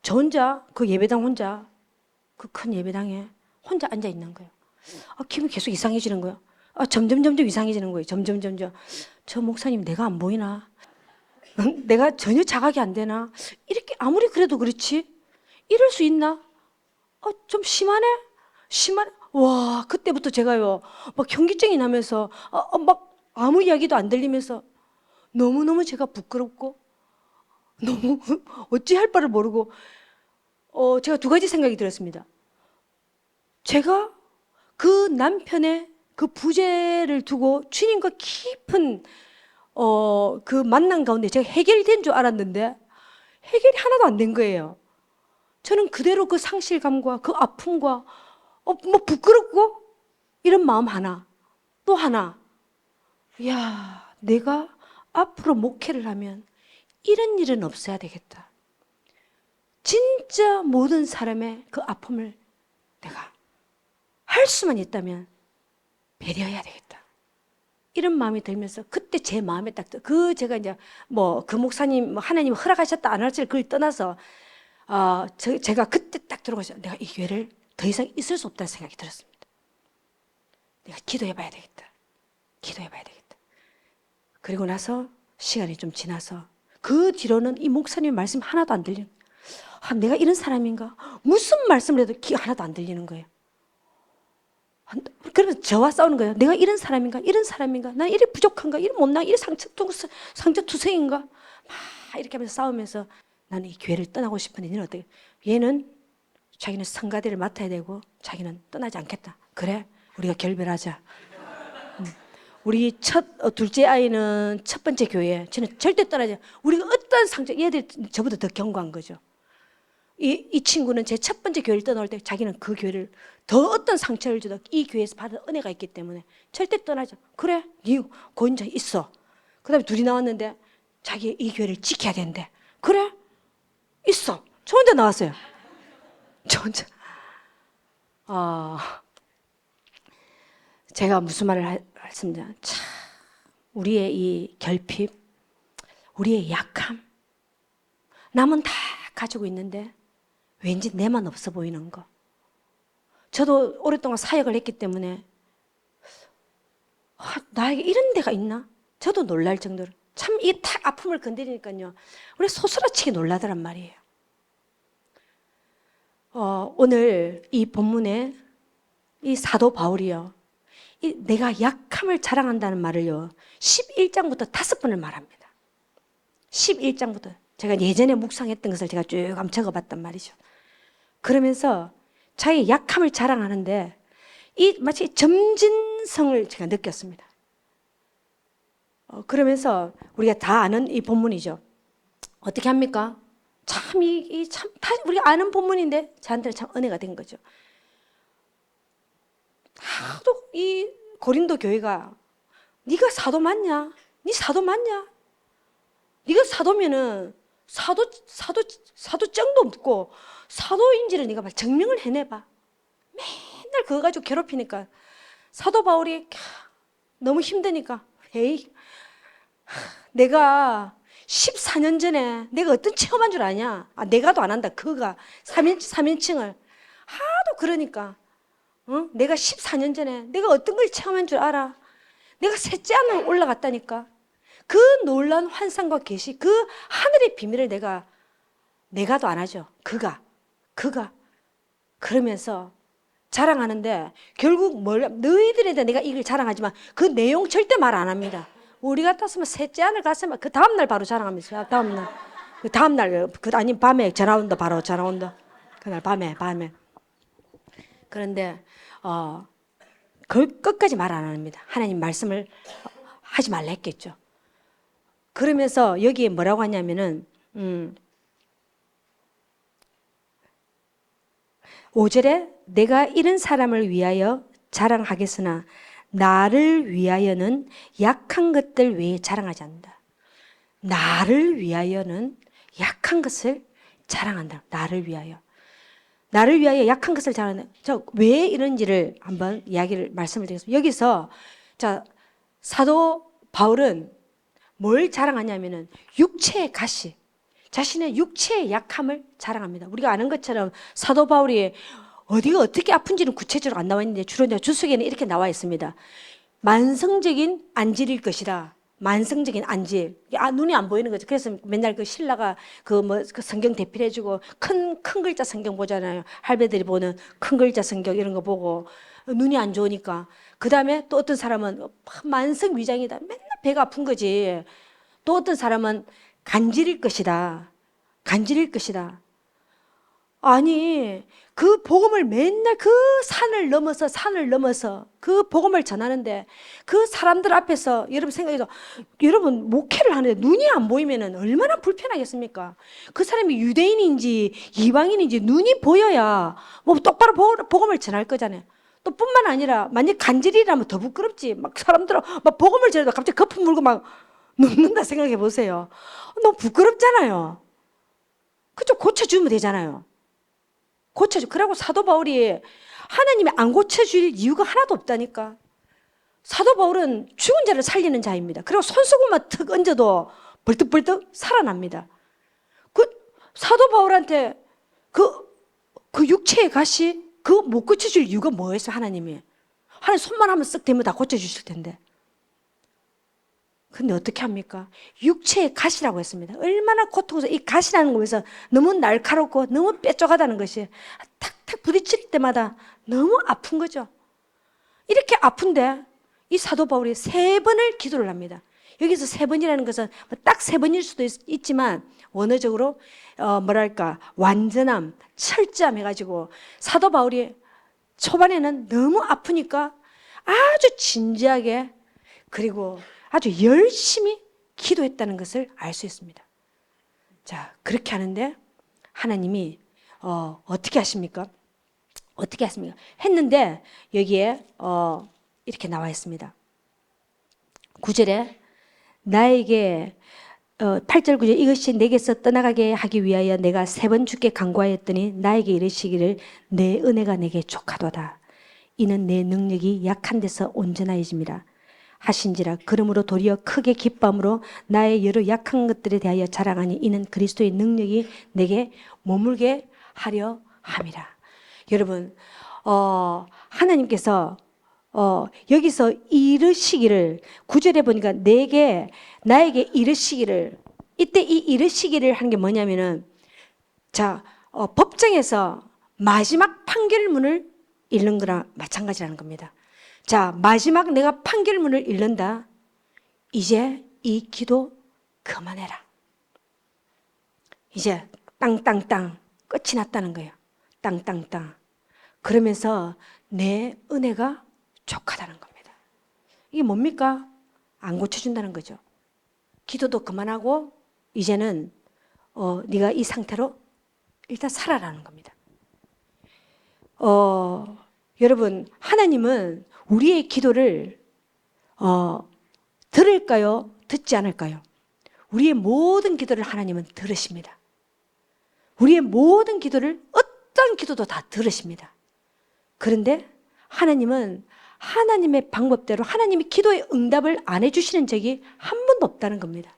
저 혼자 그 예배당 혼자 그 큰 예배당에 혼자 앉아 있는 거예요. 기분이 계속 이상해지는 거예요. 점점 이상해지는 거예요. 점점. 저 목사님 내가 안 보이나? 내가 전혀 자각이 안 되나? 이렇게 아무리 그래도 그렇지? 이럴 수 있나? 좀 심하네? 와, 그때부터 제가요, 막 현기증이 나면서, 막 아무 이야기도 안 들리면서 너무너무 제가 부끄럽고, 너무 어찌 할 바를 모르고, 제가 두 가지 생각이 들었습니다. 제가 그 남편의 그 부재를 두고 주님과 깊은 그 만남 가운데 제가 해결된 줄 알았는데 해결이 하나도 안 된 거예요. 저는 그대로 그 상실감과 그 아픔과 부끄럽고 이런 마음 하나 또 하나, 내가 앞으로 목회를 하면 이런 일은 없어야 되겠다. 진짜 모든 사람의 그 아픔을 내가 할 수만 있다면 배려해야 되겠다. 이런 마음이 들면서 그때 제 마음에 제가 이제 그 목사님 하나님 허락하셨다 안 할지를 그걸 떠나서 제가 그때 딱 들어가서 내가 이 교회를 더 이상 있을 수 없다는 생각이 들었습니다. 내가 기도해봐야 되겠다. 그리고 나서 시간이 좀 지나서 그 뒤로는 이 목사님 말씀 하나도 안 들리는 내가 이런 사람인가? 무슨 말씀을 해도 하나도 안 들리는 거예요. 그러면서 저와 싸우는 거예요. 내가 이런 사람인가? 난 이래 부족한가? 이래 못나? 이래 상처투성인가? 막 이렇게 하면서 싸우면서 나는 이 교회를 떠나고 싶은데 얘는 어떻게? 얘는 자기는 성가대를 맡아야 되고 자기는 떠나지 않겠다. 그래? 우리가 결별하자. 우리 둘째 아이는 첫 번째 교회. 저는 절대 떠나지. 우리가 어떤 상처, 얘들 저보다 더 견고한 거죠. 이 친구는 제 첫 번째 교회를 떠나올 때 자기는 그 교회를 더 어떤 상처를 줘도 이 교회에서 받은 은혜가 있기 때문에 절대 떠나죠. 그래, 니 혼자 있어. 그 다음에 둘이 나왔는데 자기 이 교회를 지켜야 된대. 그래, 있어. 저 혼자 나왔어요. 저 혼자. 제가 무슨 말을 했습니다. 참, 우리의 이 결핍, 우리의 약함, 남은 다 가지고 있는데 왠지 내만 없어 보이는 거. 저도 오랫동안 사역을 했기 때문에 나에게 이런 데가 있나? 저도 놀랄 정도로 참 이 아픔을 건드리니까요, 우리 소스라치게 놀라더란 말이에요. 오늘 이 본문에 이 사도 바울이요, 내가 약함을 자랑한다는 말을요 11장부터 5번을 말합니다. 11장부터 제가 예전에 묵상했던 것을 제가 쭉 한번 적어봤단 말이죠. 그러면서 자기의 약함을 자랑하는데 이 마치 점진성을 제가 느꼈습니다. 그러면서 우리가 다 아는 이 본문이죠. 어떻게 합니까? 참 우리가 아는 본문인데 저한테는 참 은혜가 된 거죠. 하도 이 고린도 교회가 네가 사도 맞냐? 네 사도 맞냐? 네가 사도면은 사도 정도 없고 사도인지를 네가 막 증명을 해내봐. 맨날 그거 가지고 괴롭히니까 사도 바울이 너무 힘드니까 에이, 내가 14년 전에 내가 어떤 체험한 줄 아냐? 내가도 안 한다. 그가 3인칭을 하도 그러니까 내가 14년 전에 내가 어떤 걸 체험한 줄 알아? 내가 셋째 하늘 올라갔다니까. 그 놀라운 환상과 계시, 그 하늘의 비밀을 내가도 안 하죠. 그가 그러면서 자랑하는데 결국 너희들에 대해 내가 이걸 자랑하지만 그 내용 절대 말 안 합니다. 우리 같았으면 셋째 하늘 갔으면 그 다음날 바로 자랑합니다. 다음날 아니 밤에 전화 온다. 바로 전화 온다. 그날 밤에. 그런데 그걸 끝까지 말 안 합니다. 하나님 말씀을 하지 말라 했겠죠. 그러면서 여기에 뭐라고 하냐면은 5절에 내가 이런 사람을 위하여 자랑하겠으나 나를 위하여는 약한 것들 외에 자랑하지 않는다. 나를 위하여는 약한 것을 자랑한다. 나를 위하여 약한 것을 자랑한다. 왜 이런지를 한번 말씀을 드리겠습니다. 여기서 사도 바울은 뭘 자랑하냐면은 육체의 가시, 자신의 육체의 약함을 자랑합니다. 우리가 아는 것처럼 사도 바울이 어디가 어떻게 아픈지는 구체적으로 안 나와 있는데 주로 주석에는 이렇게 나와 있습니다. 만성적인 안질일 것이다. 만성적인 안질. 눈이 안 보이는 거죠. 그래서 맨날 그 신라가 그 성경 대필해주고 큰 글자 성경 보잖아요. 할배들이 보는 큰 글자 성경 이런 거 보고 눈이 안 좋으니까. 그 다음에 또 어떤 사람은 만성 위장이다. 맨날 배가 아픈 거지. 또 어떤 사람은 간질일 것이다. 아니, 그 복음을 맨날 그 산을 넘어서 그 복음을 전하는데 그 사람들 앞에서 여러분 생각해도 여러분 목회를 하는데 눈이 안 보이면 얼마나 불편하겠습니까? 그 사람이 유대인인지 이방인인지 눈이 보여야 뭐 똑바로 복음을 전할 거잖아요. 또 뿐만 아니라 만약 간질이라면 더 부끄럽지. 막 사람들은 막 복음을 전해도 갑자기 거품 물고 막 눕는다 생각해 보세요. 너무 부끄럽잖아요. 그쪽 고쳐주면 되잖아요. 그러고 사도 바울이 하나님이 안 고쳐줄 이유가 하나도 없다니까. 사도 바울은 죽은 자를 살리는 자입니다. 그리고 손수건만 턱 얹어도 벌떡벌떡 살아납니다. 그 사도 바울한테 그 육체의 가시 그거 못 고쳐줄 이유가 뭐였어요? 하나님 손만 하면 쓱 대면 다 고쳐주실 텐데. 근데 어떻게 합니까? 육체의 가시라고 했습니다. 얼마나 고통스러워. 이 가시라는 거에서 너무 날카롭고 너무 뾰족하다는 것이 탁탁 부딪힐 때마다 너무 아픈 거죠. 이렇게 아픈데 이 사도 바울이 3번을 기도를 합니다. 여기서 3번이라는 것은 딱 3번일 수도 있지만 원어적으로 완전함, 철저함 해가지고 사도 바울이 초반에는 너무 아프니까 아주 진지하게 그리고 아주 열심히 기도했다는 것을 알 수 있습니다. 자, 그렇게 하는데 하나님이 어떻게 하십니까? 어떻게 하십니까? 했는데 여기에 이렇게 나와 있습니다. 9절에 나에게 8절 9절 이것이 내게서 떠나가게 하기 위하여 내가 3번 주께 간구하였더니 나에게 이르시기를 내 은혜가 내게 족하도다. 이는 내 능력이 약한 데서 온전하여짐이라 하신지라. 그러므로 도리어 크게 기뻐함으로 나의 여러 약한 것들에 대하여 자랑하니 이는 그리스도의 능력이 내게 머물게 하려 함이라. 여러분 하나님께서 여기서 이르시기를 9절에 보니까 나에게 이르시기를, 이때 이 이르시기를 하는 게 뭐냐면은 자 법정에서 마지막 판결문을 읽는 거랑 마찬가지라는 겁니다. 자, 마지막 내가 판결문을 읽는다. 이제 이 기도 그만해라. 이제 땅땅땅 끝이 났다는 거예요. 땅땅땅. 그러면서 내 은혜가 족하다는 겁니다. 이게 뭡니까? 안 고쳐준다는 거죠. 기도도 그만하고 이제는 네가 이 상태로 일단 살아라는 겁니다. 여러분 하나님은 우리의 기도를 들을까요? 듣지 않을까요? 우리의 모든 기도를 하나님은 들으십니다. 우리의 모든 기도를 어떤 기도도 다 들으십니다. 그런데 하나님은 하나님의 방법대로 하나님이 기도의 응답을 안 해주시는 적이 한 번도 없다는 겁니다.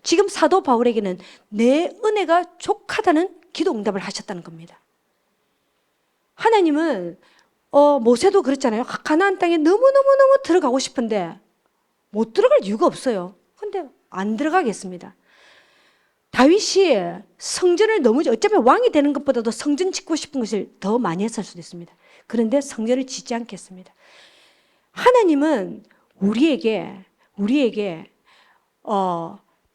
지금 사도 바울에게는 내 은혜가 족하다는 기도 응답을 하셨다는 겁니다. 하나님은 모세도 그랬잖아요. 가나안 땅에 너무너무너무 들어가고 싶은데 못 들어갈 이유가 없어요. 근데 안 들어가겠습니다. 다윗이 성전을 너무 어쩌면 왕이 되는 것보다도 성전 짓고 싶은 것을 더 많이 했을 수도 있습니다. 그런데 성전을 짓지 않겠습니다. 하나님은 우리에게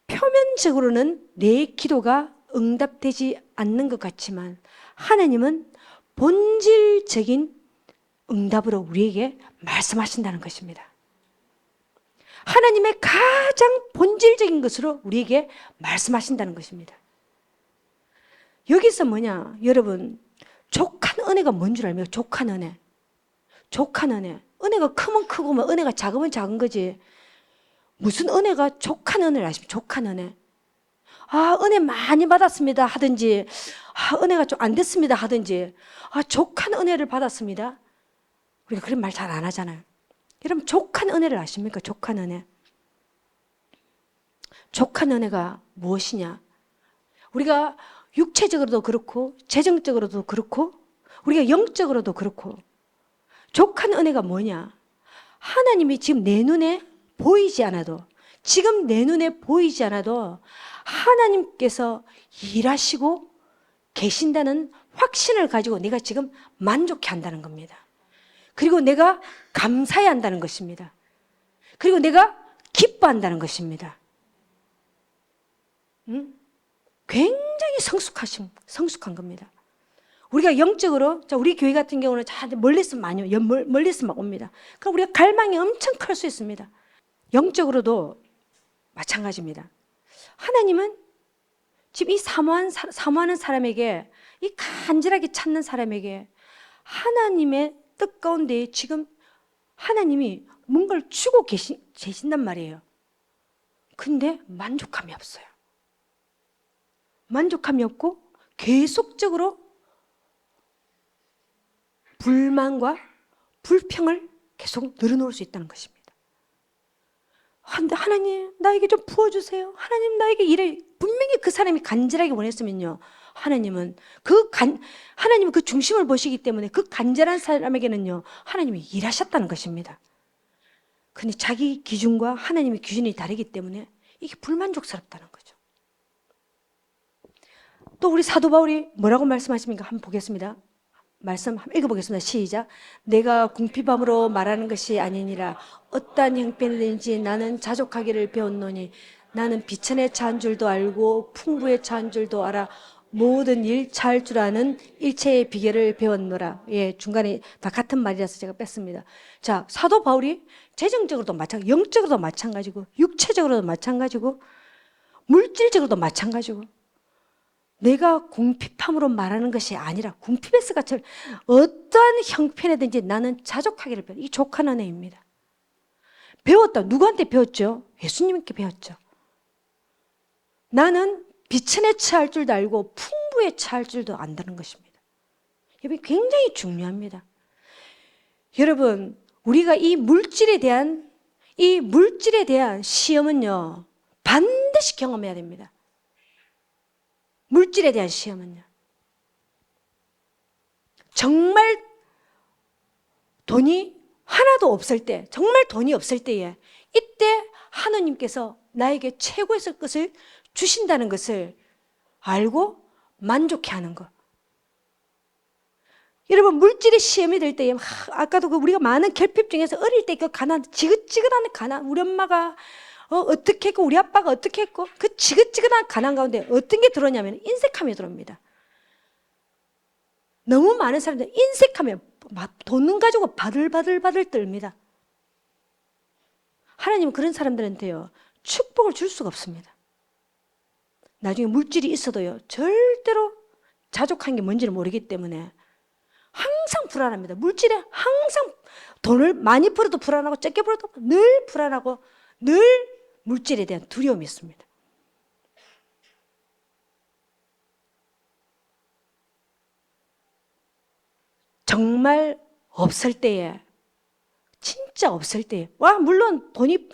표면적으로는 내 기도가 응답되지 않는 것 같지만 하나님은 본질적인 응답으로 우리에게 말씀하신다는 것입니다. 하나님의 가장 본질적인 것으로 우리에게 말씀하신다는 것입니다. 여기서 뭐냐? 여러분, 족한 은혜가 뭔 줄 알면 족한 은혜. 족한 은혜. 은혜가 크면 크고 뭐 은혜가 작으면 작은 거지. 무슨 은혜가 족한 은혜를 아십니까? 족한 은혜. 아, 은혜 많이 받았습니다 하든지, 아, 은혜가 좀 안 됐습니다 하든지, 아, 족한 은혜를 받았습니다. 우리가 그런 말 잘 안 하잖아요. 여러분, 족한 은혜를 아십니까? 족한 은혜. 족한 은혜가 무엇이냐? 우리가 육체적으로도 그렇고, 재정적으로도 그렇고, 우리가 영적으로도 그렇고, 족한 은혜가 뭐냐? 하나님이 지금 내 눈에 보이지 않아도, 지금 내 눈에 보이지 않아도 하나님께서 일하시고 계신다는 확신을 가지고 내가 지금 만족해 한다는 겁니다. 그리고 내가 감사해야 한다는 것입니다. 그리고 내가 기뻐한다는 것입니다. 굉장히 성숙한 겁니다. 우리가 영적으로, 자, 우리 교회 같은 경우는 멀리서 많이 멀리서 막 옵니다. 그럼 우리가 갈망이 엄청 클 수 있습니다. 영적으로도 마찬가지입니다. 하나님은 지금 이 사모하는 사람에게, 이 간절하게 찾는 사람에게 하나님의 뜻 가운데 지금 하나님이 뭔가를 주고 계신단 말이에요. 근데 만족함이 없어요. 만족함이 없고 계속적으로 불만과 불평을 계속 늘어놓을 수 있다는 것입니다. 하나님 나에게 좀 부어주세요. 하나님 나에게 이래. 분명히 그 사람이 간절하게 원했으면요, 하나님은 그 중심을 보시기 때문에 그 간절한 사람에게는요 하나님이 일하셨다는 것입니다. 근데 자기 기준과 하나님의 기준이 다르기 때문에 이게 불만족스럽다는 거죠. 또 우리 사도 바울이 뭐라고 말씀하십니까? 한번 보겠습니다. 말씀 한번 읽어보겠습니다. 시작. 내가 궁핍함으로 말하는 것이 아니니라. 어떠한 형편이든지 나는 자족하기를 배웠노니 나는 비천에 처한 줄도 알고 풍부에 처한 줄도 알아 모든 일 잘 줄 아는 일체의 비결을 배웠노라. 예, 중간에 다 같은 말이라서 제가 뺐습니다. 자, 사도 바울이 재정적으로도 마찬가지고, 영적으로도 마찬가지고, 육체적으로도 마찬가지고, 물질적으로도 마찬가지고, 내가 궁핍함으로 말하는 것이 아니라 궁핍에서 같이 어떠한 형편이든지 나는 자족하기를 배워. 이 족한 은혜입니다. 배웠다. 누구한테 배웠죠? 예수님께 배웠죠. 나는 비천에 처할 줄도 알고 풍부에 처할 줄도 안다는 것입니다. 여러분, 굉장히 중요합니다. 여러분, 우리가 이 물질에 대한 시험은요, 반드시 경험해야 됩니다. 물질에 대한 시험은요. 정말 돈이 하나도 없을 때, 정말 돈이 없을 때에 이때 하느님께서 나에게 최고의 것을 주신다는 것을 알고 만족해하는 것. 여러분, 물질의 시험이 될 때에 아까도 우리가 많은 결핍 중에서 어릴 때 그 가난, 지긋지긋한 가난, 우리 엄마가 어떻게 했고 우리 아빠가 어떻게 했고 그 지긋지긋한 가난 가운데 어떤 게 들어오냐면 인색함이 들어옵니다. 너무 많은 사람들 인색하면 돈 가지고 바들바들 떨립니다. 하나님은 그런 사람들한테요 축복을 줄 수가 없습니다. 나중에 물질이 있어도요 절대로 자족한 게 뭔지를 모르기 때문에 항상 불안합니다. 물질에 항상 돈을 많이 벌어도 불안하고 적게 벌어도 늘 불안하고 늘 물질에 대한 두려움이 있습니다. 정말 없을 때에, 진짜 없을 때에, 물론 돈이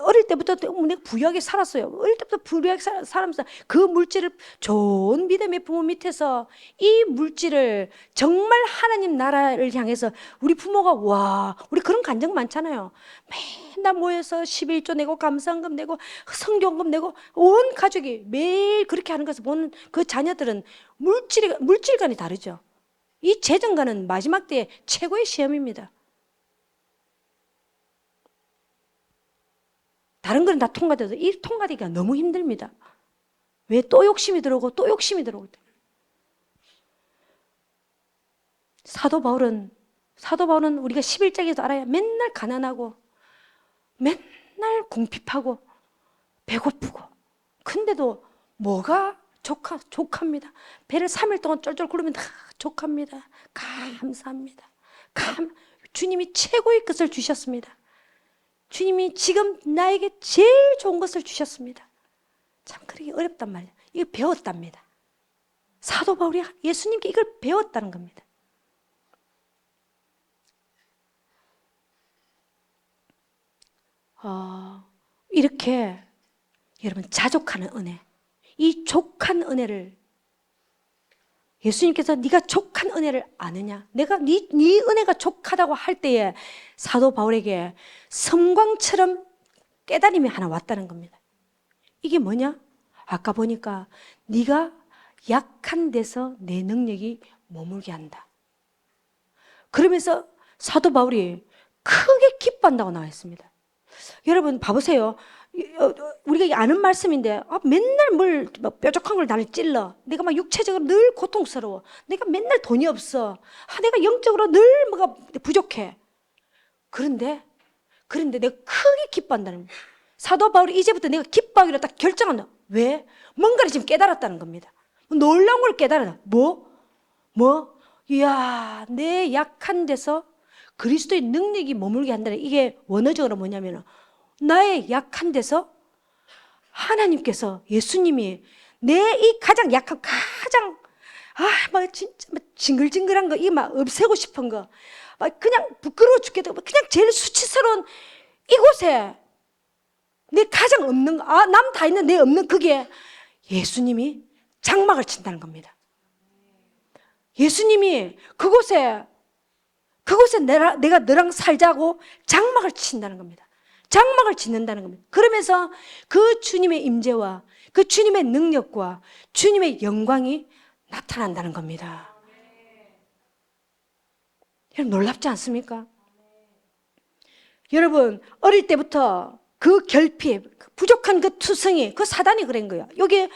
어릴 때부터 내가 부유하게 살았어요. 어릴 때부터 부유하게 살면서 그 물질을 좋은 믿음의 부모 밑에서 이 물질을 정말 하나님 나라를 향해서 우리 부모가 우리 그런 간증 많잖아요. 맨날 모여서 11조 내고 감사헌금 내고 성경금 내고 온 가족이 매일 그렇게 하는 것을 보는 그 자녀들은 물질관이 다르죠. 이 재정관은 마지막 때의 최고의 시험입니다. 다른 건 다 통과돼도 이 통과되기가 너무 힘듭니다. 왜? 또 욕심이 들어오고 또 욕심이 들어오고. 사도 바울은 우리가 11장에서 알아야 맨날 가난하고 맨날 궁핍하고 배고프고 근데도 뭐가 족합니다. 배를 3일 동안 쫄쫄 굴르면 다 족합니다. 감사합니다. 주님이 최고의 것을 주셨습니다. 주님이 지금 나에게 제일 좋은 것을 주셨습니다. 참 그러기 어렵단 말이에요. 이걸 배웠답니다. 사도 바울이 예수님께 이걸 배웠다는 겁니다. 이렇게 여러분 자족하는 은혜, 이 족한 은혜를 예수님께서 네가 족한 은혜를 아느냐? 내가 네 은혜가 족하다고 할 때에 사도 바울에게 섬광처럼 깨달음이 하나 왔다는 겁니다. 이게 뭐냐? 아까 보니까 네가 약한 데서 내 능력이 머물게 한다. 그러면서 사도 바울이 크게 기뻐한다고 나와 있습니다. 여러분 봐보세요. 우리가 아는 말씀인데 맨날 뭘 뾰족한 걸 나를 찔러. 내가 막 육체적으로 늘 고통스러워. 내가 맨날 돈이 없어. 내가 영적으로 늘 뭐가 부족해. 그런데 내가 크게 기뻐한다는 거예요. 사도 바울이 이제부터 내가 기뻐하기로 딱 결정한다. 왜? 뭔가를 지금 깨달았다는 겁니다. 놀라운 걸 깨달았다. 이야, 내 약한 데서 그리스도의 능력이 머물게 한다는 이게 원어적으로 뭐냐면 나의 약한 데서 하나님께서 예수님이 내 이 가장 약한 막 진짜 막 징글징글한 거 이 막 없애고 싶은 거 막 그냥 부끄러워 죽겠다 그냥 제일 수치스러운 이곳에 내 가장 없는 거 남 다 있는 내 없는 그게 예수님이 장막을 친다는 겁니다. 예수님이 그곳에 내가 너랑 살자고 장막을 친다는 겁니다. 장막을 짓는다는 겁니다. 그러면서 그 주님의 임재와 그 주님의 능력과 주님의 영광이 나타난다는 겁니다. 여러분 놀랍지 않습니까? 여러분 어릴 때부터 그 결핍, 부족한 그 투성이, 그 사단이 그런 거예요. 여기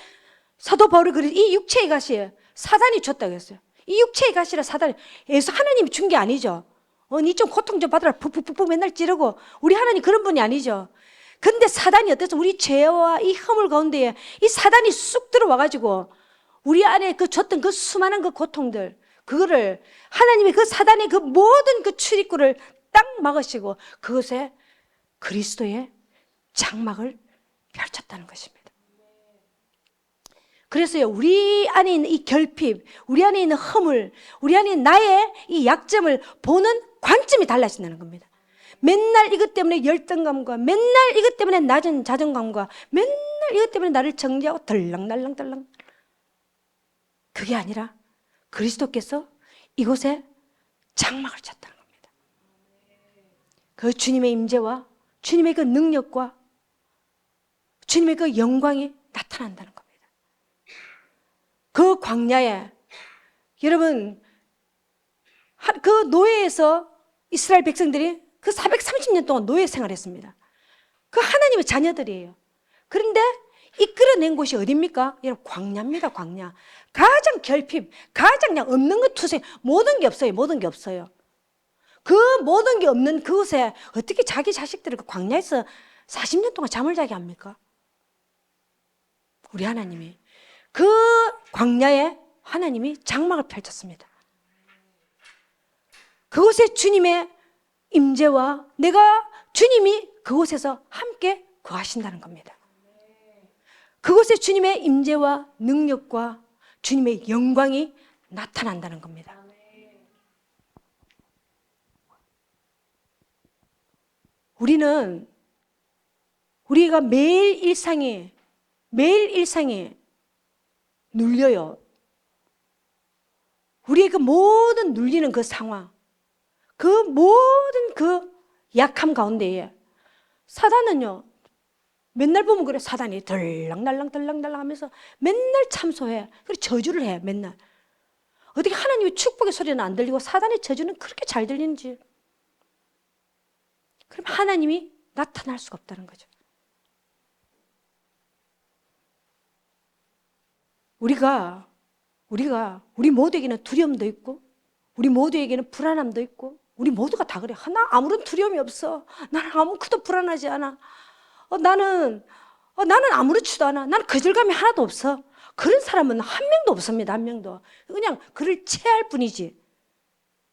사도 바울이 그래, 이 육체의 가시 사단이 줬다고 했어요. 이 육체의 가시라 사단이, 예수 하나님이 준 게 아니죠. 니 좀 고통 좀 받으라 푹푹푹 맨날 찌르고, 우리 하나님 그런 분이 아니죠. 근데 사단이 어때서 우리 죄와 이 허물 가운데에 이 사단이 쑥 들어와가지고 우리 안에 그 줬던 그 수많은 그 고통들, 그거를 하나님이 그 사단의 그 모든 그 출입구를 딱 막으시고 그것에 그리스도의 장막을 펼쳤다는 것입니다. 그래서요, 우리 안에 있는 이 결핍, 우리 안에 있는 허물, 우리 안에 있는 나의 이 약점을 보는 관점이 달라진다는 겁니다. 맨날 이것 때문에 열등감과, 맨날 이것 때문에 낮은 자존감과, 맨날 이것 때문에 나를 정죄하고 덜렁덜렁덜렁, 그게 아니라 그리스도께서 이곳에 장막을 쳤다는 겁니다. 그 주님의 임재와 주님의 그 능력과 주님의 그 영광이 나타난다는 겁니다. 그 광야에, 여러분, 그 노예에서 이스라엘 백성들이 그 430년 동안 노예 생활했습니다. 그 하나님의 자녀들이에요. 그런데 이끌어낸 곳이 어디입니까? 여러분, 광야입니다. 광야. 가장 결핍, 가장 그냥 없는 것 투생, 모든 게 없어요. 모든 게 없어요. 그 모든 게 없는 그곳에 어떻게 자기 자식들을 그 광야에서 40년 동안 잠을 자게 합니까? 우리 하나님이 그 광야에 하나님이 장막을 펼쳤습니다. 그곳에 주님의 임재와 내가 주님이 그곳에서 함께 거하신다는 겁니다. 그곳에 주님의 임재와 능력과 주님의 영광이 나타난다는 겁니다. 우리가 매일 일상에 눌려요. 우리의 그 모든 눌리는 그 상황, 그 모든 그 약함 가운데에 사단은요, 맨날 보면 그래, 사단이 덜랑달랑 하면서 맨날 참소해. 그리고 저주를 해, 맨날. 어떻게 하나님의 축복의 소리는 안 들리고 사단의 저주는 그렇게 잘 들리는지. 그럼 하나님이 나타날 수가 없다는 거죠. 우리 모두에게는 두려움도 있고, 우리 모두에게는 불안함도 있고, 우리 모두가 다 그래. 나 아무런 두려움이 없어. 나는 아무것도 불안하지 않아. 나는 아무렇지도 않아. 나는 거절감이 하나도 없어. 그런 사람은 한 명도 없습니다. 한 명도. 그냥 그를 체할 뿐이지.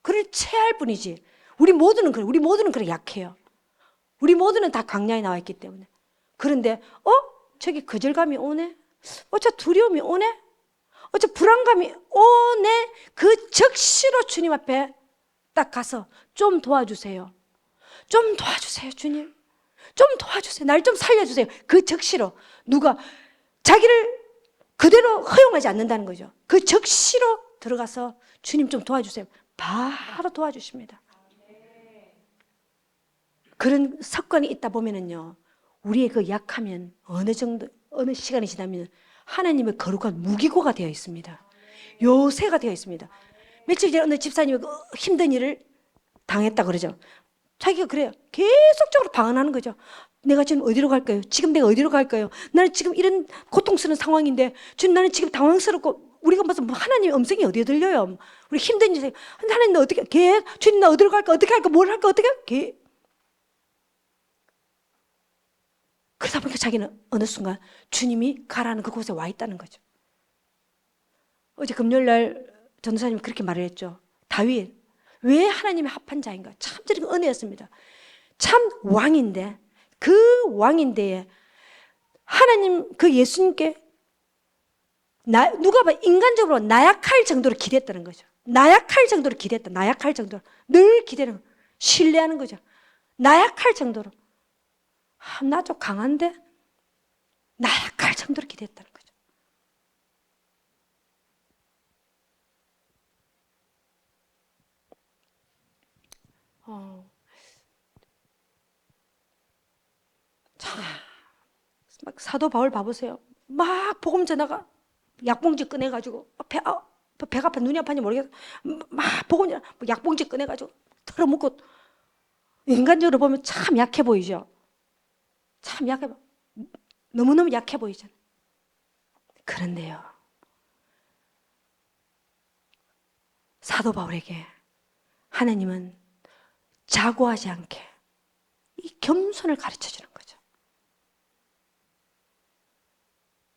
그를 체할 뿐이지. 우리 모두는 그래 약해요. 우리 모두는 다 광야에 나와 있기 때문에. 그런데 저기 거절감이 오네. 저 두려움이 오네. 저 불안감이 오네. 그 적시로 주님 앞에 딱 가서 좀 도와주세요. 좀 도와주세요, 주님. 좀 도와주세요. 날 좀 살려주세요. 그 적시로. 누가 자기를 그대로 허용하지 않는다는 거죠. 그 적시로 들어가서 주님 좀 도와주세요. 바로 도와주십니다. 그런 습관이 있다 보면은요, 우리의 그 약하면 어느 시간이 지나면 하나님의 거룩한 무기고가 되어 있습니다. 요새가 되어 있습니다. 며칠 전에 어느 집사님이 힘든 일을 당했다 그러죠. 자기가 그래요. 계속적으로 방언하는 거죠. 내가 지금 어디로 갈까요? 지금 내가 어디로 갈까요? 나는 지금 이런 고통스러운 상황인데, 주님 나는 지금 당황스럽고, 우리가 무슨 하나님의 음성이 어디에 들려요? 우리 힘든 일에 하나님 나 어떻게? 주님 나 어디로 갈까? 어떻게 할까? 뭘 할까? 어떻게? 그러다 보니까 자기는 어느 순간 주님이 가라는 그곳에 와 있다는 거죠. 어제 금요일날 전도사님이 그렇게 말을 했죠. 다윗 왜 하나님의 합한 자인가? 참 저런 은혜였습니다. 참 왕인데, 그 왕인데 하나님 그 예수님께 누가 봐 인간적으로 나약할 정도로 기대했다는 거죠. 나약할 정도로 기대했다. 나약할 정도로 늘 기대는 거예요. 신뢰하는 거죠. 나약할 정도로. 나 좀 강한데? 나약할 정도로 기대했다는 거죠. 자, 막 사도 바울 봐보세요. 막 복음 전하가 약봉지 꺼내가지고 배가 아파 눈이 아파는지 모르겠어. 막 복음 전하 약봉지 꺼내가지고 털어먹고. 인간적으로 보면 참 약해 보이죠. 참 약해, 너무너무 약해 보이잖아요. 그런데요, 사도 바울에게 하나님은 자고하지 않게 이 겸손을 가르쳐 주는 거죠.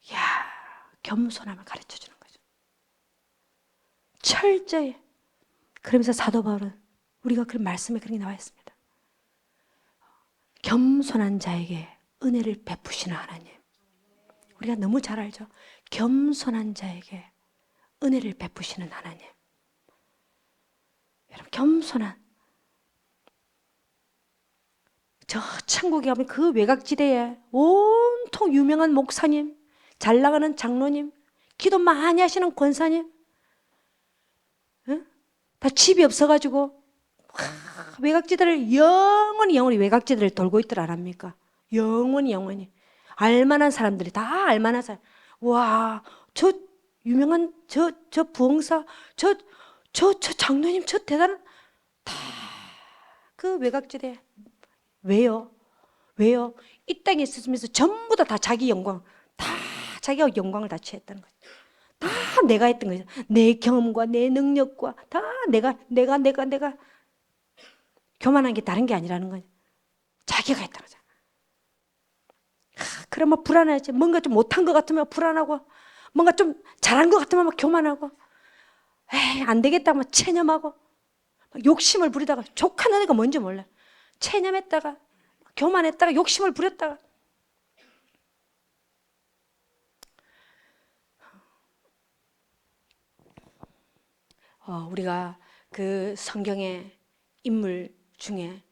이야, 겸손함을 가르쳐 주는 거죠. 철저히. 그러면서 사도 바울은 우리가 그런 말씀에 그렇게 나와 있습니다. 겸손한 자에게 은혜를 베푸시는 하나님. 우리가 너무 잘 알죠. 겸손한 자에게 은혜를 베푸시는 하나님. 여러분, 겸손한, 저 천국에 가면 그 외곽지대에 온통 유명한 목사님, 잘 나가는 장로님, 기도 많이 하시는 권사님, 응? 다 집이 없어가지고 외곽지대를 영원히 외곽지대를 돌고 있더라 안 합니까? 영원히 알만한 사람들이 다 알만한 사람. 와, 저 유명한 저 부흥사, 저 장로님, 저 대단한, 다 그 외곽지대. 왜요? 이 땅에 있으면서 전부 다 자기 영광, 다 자기가 영광을 다 취했다는 거죠. 다 내가 했던 거죠. 내 경험과 내 능력과 다 내가 교만한 게 다른 게 아니라는 거죠. 자기가 했다는 거죠. 그러면 불안하지. 뭔가 좀 못한 것 같으면 불안하고, 뭔가 좀 잘한 것 같으면 막 교만하고, 에이, 안 되겠다 막 체념하고, 막 욕심을 부리다가, 족하는 애가 뭔지 몰라. 체념했다가, 교만했다가, 욕심을 부렸다가. 우리가 그 성경의 인물 중에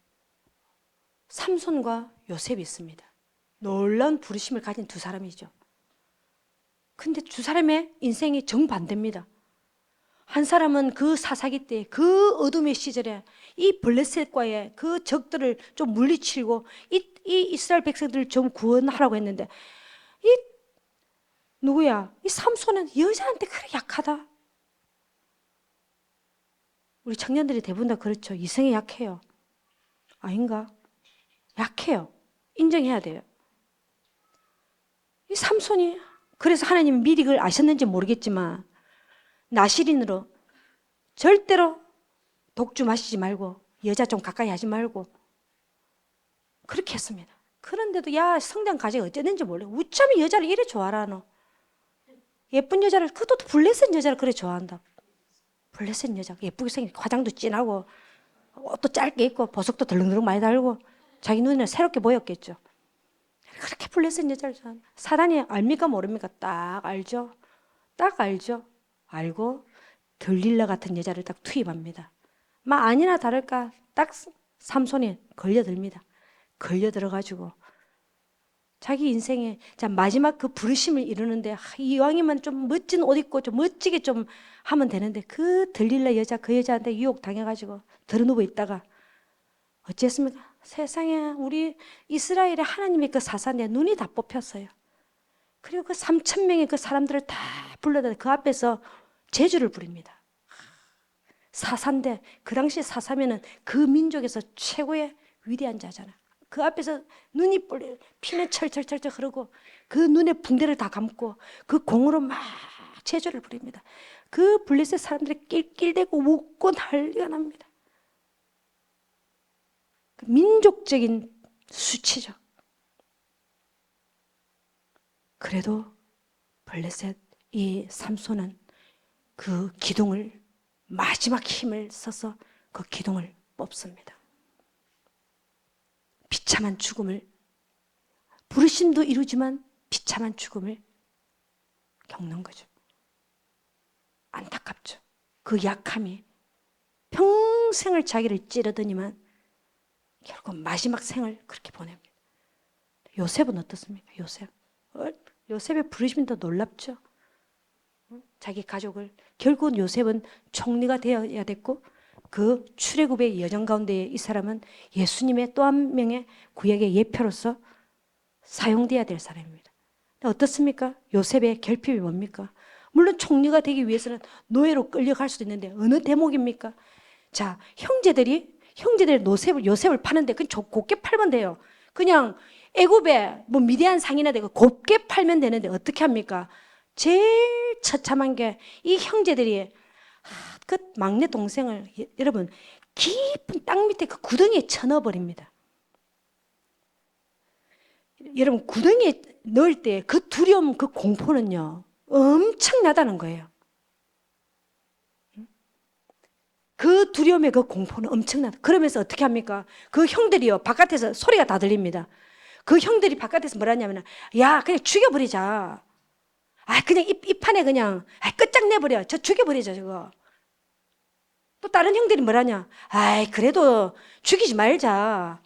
삼손과 요셉이 있습니다. 놀라운 부르심을 가진 두 사람이죠. 근데 두 사람의 인생이 정반대입니다. 한 사람은 그 사사기 때, 그 어둠의 시절에 이 블레셋과의 그 적들을 좀 물리치고 이 이스라엘 백성들을 좀 구원하라고 했는데, 누구야? 이 삼손은 여자한테 그래 약하다. 우리 청년들이 대부분 다 그렇죠. 이성에 약해요. 아닌가? 약해요. 인정해야 돼요. 이 삼손이, 그래서 하나님은 미리 그걸 아셨는지 모르겠지만 나실인으로 절대로 독주 마시지 말고 여자 좀 가까이 하지 말고 그렇게 했습니다. 그런데도 야, 성장 가지가 어쨌는지 몰라. 어쩌면 여자를 이래 좋아하라 너. 예쁜 여자를, 그것도 블레셋 여자를 그래 좋아한다. 블레셋 여자 예쁘게 생긴, 화장도 진하고 옷도 짧게 입고 보석도 덜렁덜렁 많이 달고 자기 눈에 새롭게 보였겠죠. 그렇게 블레셋 여자를 좋아한다. 사단이 압니까 모릅니까? 딱 알죠. 딱 알죠. 알고 들릴라 같은 여자를 딱 투입합니다. 막 아니나 다를까 딱 삼손이 걸려듭니다. 걸려들어가지고 자기 인생에, 자, 마지막 그 부르심을 이루는데, 이왕이면 좀 멋진 옷 입고 좀 멋지게 좀 하면 되는데, 그 들릴라 여자, 그 여자한테 유혹 당해가지고 들어누워 있다가 어쨌습니까? 세상에 우리 이스라엘의 하나님의 그 사사인데 눈이 다 뽑혔어요. 그리고 그 3,000명의 그 사람들을 다 불러다 그 앞에서 제주를 부립니다. 사사인데, 그 당시 사사면은 그 민족에서 최고의 위대한 자잖아. 그 앞에서 눈이 뿔려, 피는 철철철 흐르고 그 눈에 붕대를 다 감고 그 공으로 막 제주를 부립니다. 그 블레셋 사람들이 낄낄대고 웃고 난리가 납니다. 그 민족적인 수치죠. 그래도 블레셋 이 삼손은 그 기둥을, 마지막 힘을 써서 그 기둥을 뽑습니다. 비참한 죽음을, 부르심도 이루지만 비참한 죽음을 겪는 거죠. 안타깝죠. 그 약함이 평생을 자기를 찌르더니만 결국 마지막 생을 그렇게 보냅니다. 요셉은 어떻습니까? 요셉의 부르심이 더 놀랍죠. 자기 가족을, 결국은 요셉은 총리가 되어야 됐고, 그 출애굽의 여정 가운데 이 사람은 예수님의 또 한 명의 구약의 예표로서 사용되어야 될 사람입니다. 어떻습니까? 요셉의 결핍이 뭡니까? 물론 총리가 되기 위해서는 노예로 끌려갈 수도 있는데 어느 대목입니까? 자, 형제들이 요셉을 파는데 그냥 곱게 팔면 돼요. 그냥 애굽에 뭐 미디안 상이나 되고 곱게 팔면 되는데 어떻게 합니까? 제일 처참한 게 이 형제들이 그 막내 동생을 여러분 깊은 땅 밑에 그 구덩이에 쳐넣어버립니다. 여러분 구덩이에 넣을 때 그 두려움, 그 공포는요 엄청나다는 거예요. 그 두려움의 그 공포는 엄청나다. 그러면서 어떻게 합니까? 그 형들이요 바깥에서 소리가 다 들립니다. 그 형들이 바깥에서 뭐라냐면, 야 그냥 죽여버리자. 그냥 이 판에 그냥 끝장내버려. 저 죽여버리자 저거. 또 다른 형들이 뭐라냐? 그래도 죽이지 말자.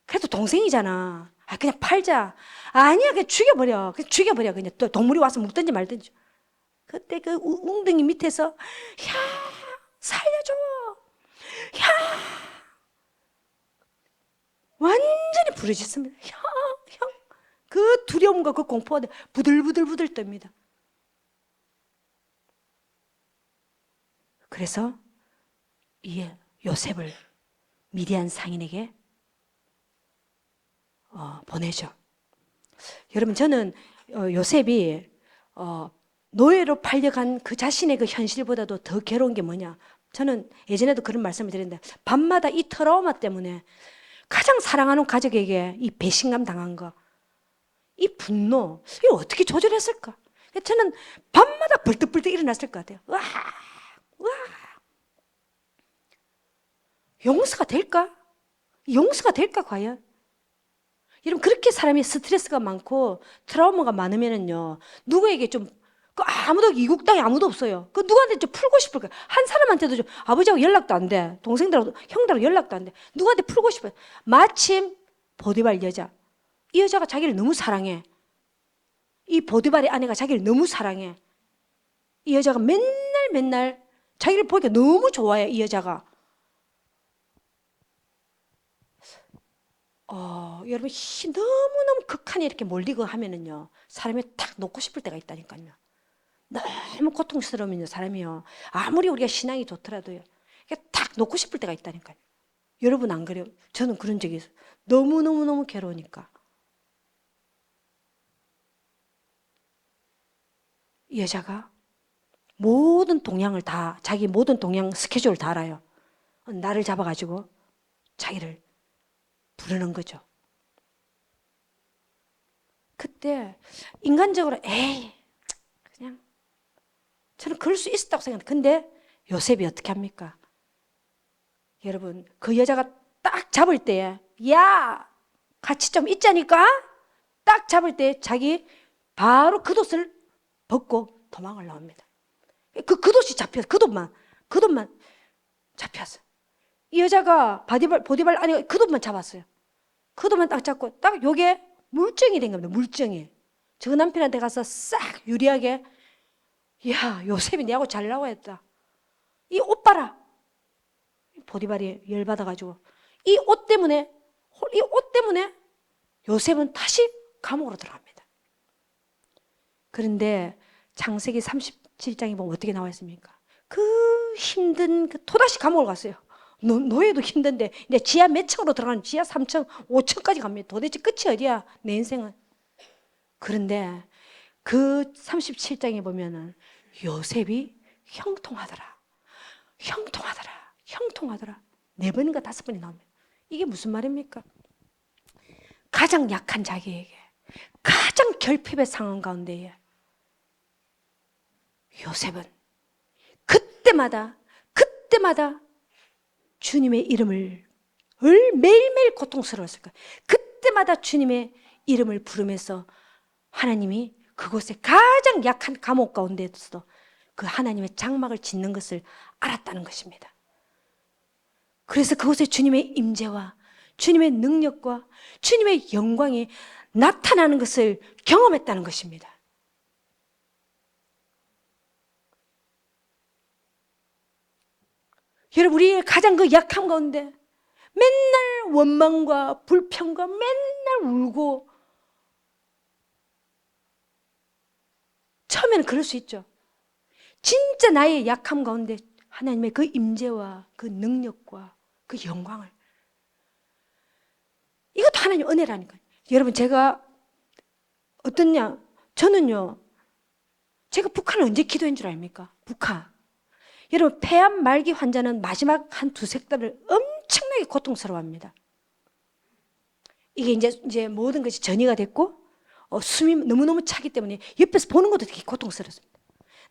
그래도 동생이잖아. 그냥 팔자. 아니야 그냥 죽여버려. 그냥 죽여버려. 그냥 또 동물이 와서 먹든지 말든지. 그때 그 웅덩이 밑에서 야 살려줘. 야 완전히 부르짖습니다. 형. 그 두려움과 그 공포가 부들부들 떱니다. 그래서 이 요셉을 미디안 상인에게 보내죠. 여러분 저는 요셉이 노예로 팔려간 그 자신의 그 현실보다도 더 괴로운 게 뭐냐. 저는 예전에도 그런 말씀을 드렸는데 밤마다 이 트라우마 때문에 가장 사랑하는 가족에게 이 배신감 당한 거, 이 분노, 이거 어떻게 조절했을까? 저는 밤마다 벌떡벌떡 일어났을 것 같아요. 와, 용서가 될까? 용서가 될까 과연? 여러분 그렇게 사람이 스트레스가 많고 트라우마가 많으면은요 누구에게 좀 아무도 이국 땅에 아무도 없어요. 그 누구한테 좀 풀고 싶을 거야. 한 사람한테도 좀 아버지하고 연락도 안 돼. 동생들하고 형들하고 연락도 안 돼. 누구한테 풀고 싶어요. 마침 보디발 여자. 이 여자가 자기를 너무 사랑해. 이 보디발의 아내가 자기를 너무 사랑해. 이 여자가 맨날 자기를 보니까 너무 좋아해. 이 여자가. 여러분 너무너무 극한에 이렇게 몰리고 하면은요 사람이 딱 놓고 싶을 때가 있다니까요. 너무 고통스러우면 사람이요 아무리 우리가 신앙이 좋더라도요 딱 놓고 싶을 때가 있다니까요. 여러분 안 그래요? 저는 그런 적이 있어요. 너무 괴로우니까. 이 여자가 모든 동향을 다 자기 모든 동향 스케줄을 다 알아요. 나를 잡아가지고 자기를 부르는 거죠. 그때 인간적으로 그냥 저는 그럴 수 있었다고 생각해요. 근데 요셉이 어떻게 합니까? 여러분 그 여자가 딱 잡을 때 야 같이 좀 있자니까 딱 잡을 때 자기 바로 겉옷을 벗고 도망을 나옵니다. 그 겉옷이 잡혀서 겉옷만 잡혔어요. 이 여자가 보디발 아니 겉옷만 잡았어요. 겉옷만 딱 잡고 딱 요게 물증이 된 겁니다. 물증이. 저 남편한테 가서 싹 유리하게 야 요셉이 내하고 잘 나와했다. 이 옷 봐라. 보디발이 열받아가지고 이 옷 때문에 요셉은 다시 감옥으로 들어갑니다. 그런데 창세기 37장에 보면 어떻게 나와 있습니까? 그 힘든 또다시 감옥을 갔어요. 노예도 힘든데 이제 지하 몇 층으로 들어가는 지하 3층, 5층까지 갑니다. 도대체 끝이 어디야 내 인생은. 그런데 그 37장에 보면은 요셉이 형통하더라. 4번인가 5번이 나옵니다. 이게 무슨 말입니까? 가장 약한 자기에게 가장 결핍의 상황 가운데에 요셉은 그때마다 주님의 이름을 매일매일 고통스러웠을 거예요. 그때마다 주님의 이름을 부르면서 하나님이 그곳에 가장 약한 감옥 가운데서도 그 하나님의 장막을 짓는 것을 알았다는 것입니다. 그래서 그곳에 주님의 임재와 주님의 능력과 주님의 영광이 나타나는 것을 경험했다는 것입니다. 여러분 우리의 가장 그 약함 가운데 맨날 원망과 불평과 맨날 울고 처음에는 그럴 수 있죠. 진짜 나의 약함 가운데 하나님의 그 임재와 그 능력과 그 영광을 이것도 하나님 은혜라니까요. 여러분 제가 어떠냐 저는요 제가 북한을 언제 기도한 줄 압니까? 북한. 여러분, 폐암 말기 환자는 마지막 한 두세 달을 엄청나게 고통스러워합니다. 이게 이제 모든 것이 전이가 됐고 숨이 너무너무 차기 때문에 옆에서 보는 것도 되게 고통스럽습니다.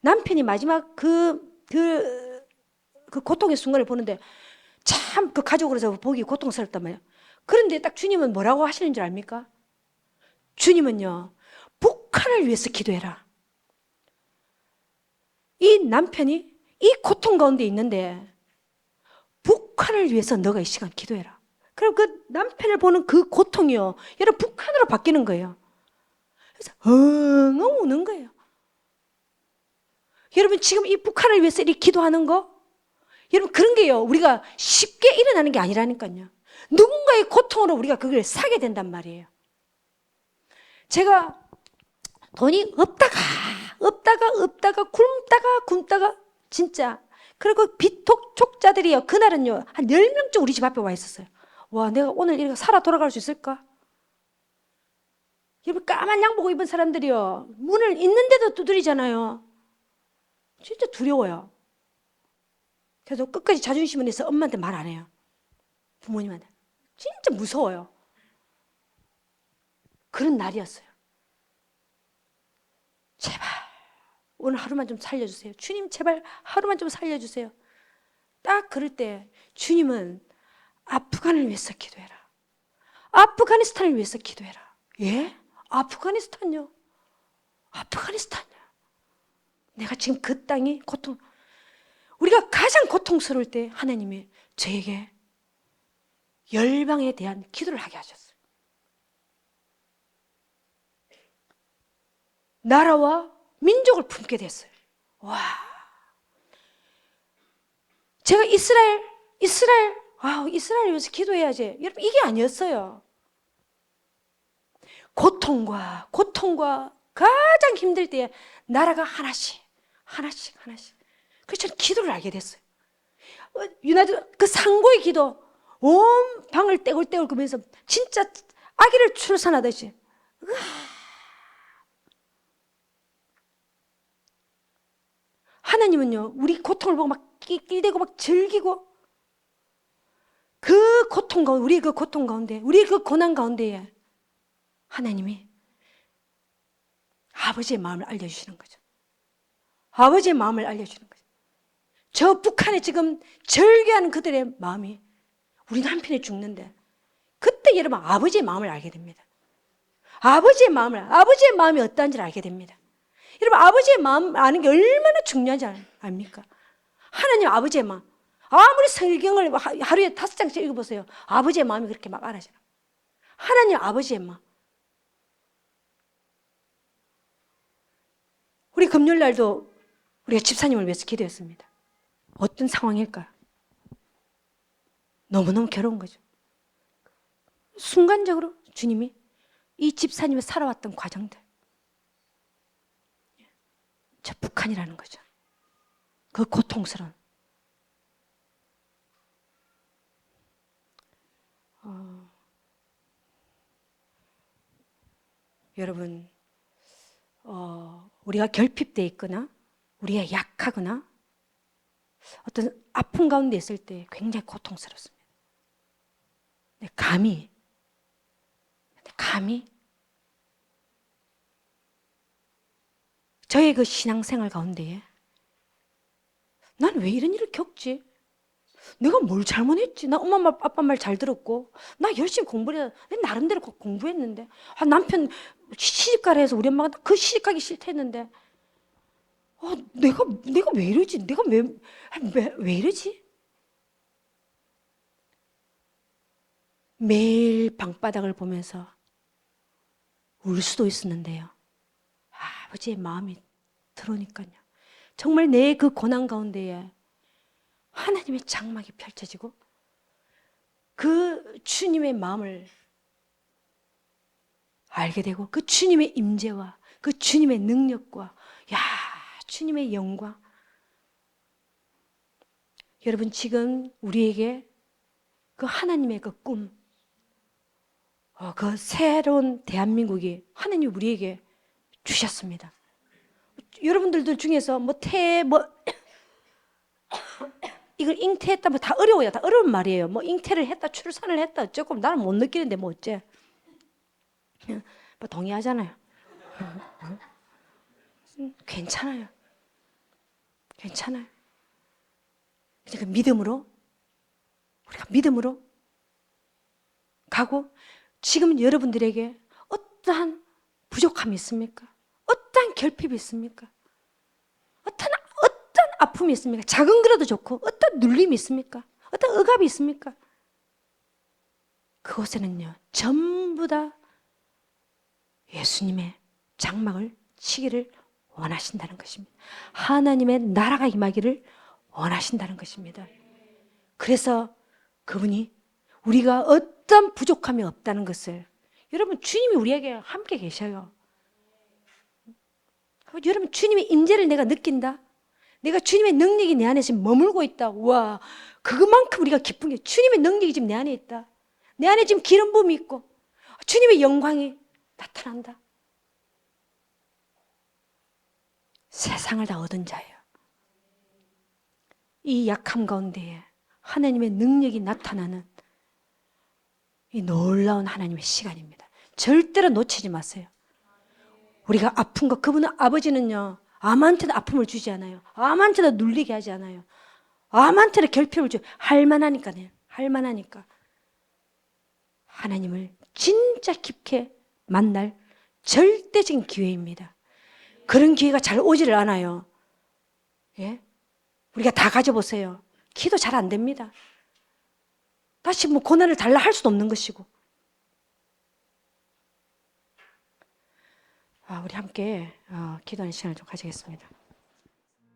남편이 마지막 그 고통의 순간을 보는데 참 그 가족으로서 보기 고통스럽단 말이에요. 그런데 딱 주님은 뭐라고 하시는 줄 압니까? 주님은요, 북한을 위해서 기도해라. 이 남편이 이 고통 가운데 있는데 북한을 위해서 너가 이 시간 기도해라. 그럼 그 남편을 보는 그 고통이요, 여러분 북한으로 바뀌는 거예요. 그래서 엉엉 우는 거예요. 여러분 지금 이 북한을 위해서 이렇게 기도하는 거, 여러분 그런 게요, 우리가 쉽게 일어나는 게 아니라니까요. 누군가의 고통으로 우리가 그걸 사게 된단 말이에요. 제가 돈이 없다가 굶다가 진짜, 그리고 비톡족자들이요, 그날은요 한 10명쯤 우리 집 앞에 와 있었어요. 와, 내가 오늘 이렇게 살아 돌아갈 수 있을까? 여러분 까만 양복 입은 사람들이요, 문을 있는데도 두드리잖아요. 진짜 두려워요. 그래서 끝까지 자존심을 내서 엄마한테 말 안 해요. 부모님한테. 진짜 무서워요. 그런 날이었어요. 제발 오늘 하루만 좀 살려주세요. 주님 제발 하루만 좀 살려주세요. 딱 그럴 때 주님은 아프간을 위해서 기도해라. 아프가니스탄을 위해서 기도해라. 예? 아프가니스탄요? 아프가니스탄요? 내가 지금 그 땅이 우리가 가장 고통스러울 때 하나님이 저에게 열방에 대한 기도를 하게 하셨어요. 나라와 민족을 품게 됐어요. 와. 제가 이스라엘 위해서 기도해야지. 여러분, 이게 아니었어요. 고통과 가장 힘들 때에 나라가 하나씩. 그래서 저는 기도를 알게 됐어요. 유나도 그 상고의 기도, 온 방을 떼굴떼굴 끄면서 진짜 아기를 출산하듯이. 하나님은요, 우리 고통을 보고 막 낄대고 막 즐기고, 그 고통 가운데, 우리의 그 고통 가운데, 우리의 그 고난 가운데에 하나님이 아버지의 마음을 알려주시는 거죠. 아버지의 마음을 알려주는 거죠. 저 북한에 지금 절규하는 그들의 마음이 우리 남편이 죽는데, 그때 여러분 아버지의 마음을 알게 됩니다. 아버지의 마음이 어떠한지를 알게 됩니다. 여러분 아버지의 마음 아는 게 얼마나 중요한지 압니까? 하나님 아버지의 마음. 아무리 성경을 하루에 5장씩 읽어보세요. 아버지의 마음이 그렇게 막 알아져요. 하나님 아버지의 마음. 우리 금요일 날도 우리가 집사님을 위해서 기도했습니다. 어떤 상황일까요? 너무너무 괴로운 거죠. 순간적으로 주님이 이 집사님이 살아왔던 과정들, 저 북한이라는 거죠. 그 고통스러운. 여러분, 우리가 결핍되어 있거나 우리가 약하거나 어떤 아픔 가운데 있을 때 굉장히 고통스럽습니다. 근데 감히 저의 그 신앙생활 가운데에 난 왜 이런 일을 겪지? 내가 뭘 잘못했지? 나 엄마 아빠 말 잘 들었고, 나 열심히 공부를 해야, 내 나름대로 공부했는데, 남편 시집가라 해서 우리 엄마가 그 시집가기 싫다 했는데, 내가 왜 이러지? 내가 왜 이러지? 매일 방바닥을 보면서 울 수도 있었는데요. 아버지의 마음이 들어오니까요. 정말 내 그 고난 가운데에 하나님의 장막이 펼쳐지고 그 주님의 마음을 알게 되고 그 주님의 임재와 그 주님의 능력과 주님의 영광. 여러분 지금 우리에게 그 하나님의 그 꿈, 그 새로운 대한민국이 하나님 우리에게 주셨습니다. 여러분들 중에서 이걸 잉태했다 다 어려워요. 다 어려운 말이에요. 잉태를 했다, 출산을 했다 어쩌고 나는 못 느끼는데 어째? 동의하잖아요. 괜찮아요. 괜찮아요. 그러니까 우리가 믿음으로 가고, 지금 여러분들에게 어떠한 부족함이 있습니까? 어떠한 결핍이 있습니까? 어떤 아픔이 있습니까? 작은 거라도 좋고 어떤 눌림이 있습니까? 어떤 억압이 있습니까? 그곳에는요 전부 다 예수님의 장막을 치기를 원하신다는 것입니다. 하나님의 나라가 임하기를 원하신다는 것입니다. 그래서 그분이 우리가 어떤 부족함이 없다는 것을, 여러분 주님이 우리에게 함께 계셔요. 여러분 주님의 임재를 내가 느낀다, 내가 주님의 능력이 내 안에 지금 머물고 있다, 와, 그것만큼 우리가 기쁜 게 주님의 능력이 지금 내 안에 있다, 내 안에 지금 기름 부음이 있고 주님의 영광이 나타난다. 세상을 다 얻은 자예요. 이 약함 가운데에 하나님의 능력이 나타나는 이 놀라운 하나님의 시간입니다. 절대로 놓치지 마세요. 우리가 아픈 거, 그분은 아버지는요 아무한테도 아픔을 주지 않아요. 아무한테도 눌리게 하지 않아요. 아무한테도 결핍을 할만하니까요. 할만하니까 하나님을 진짜 깊게 만날 절대적인 기회입니다. 그런 기회가 잘 오지를 않아요. 예? 우리가 다 가져보세요. 기도 잘 안 됩니다. 다시 고난을 달라 할 수도 없는 것이고. 우리 함께 기도하는 시간을 좀 가지겠습니다.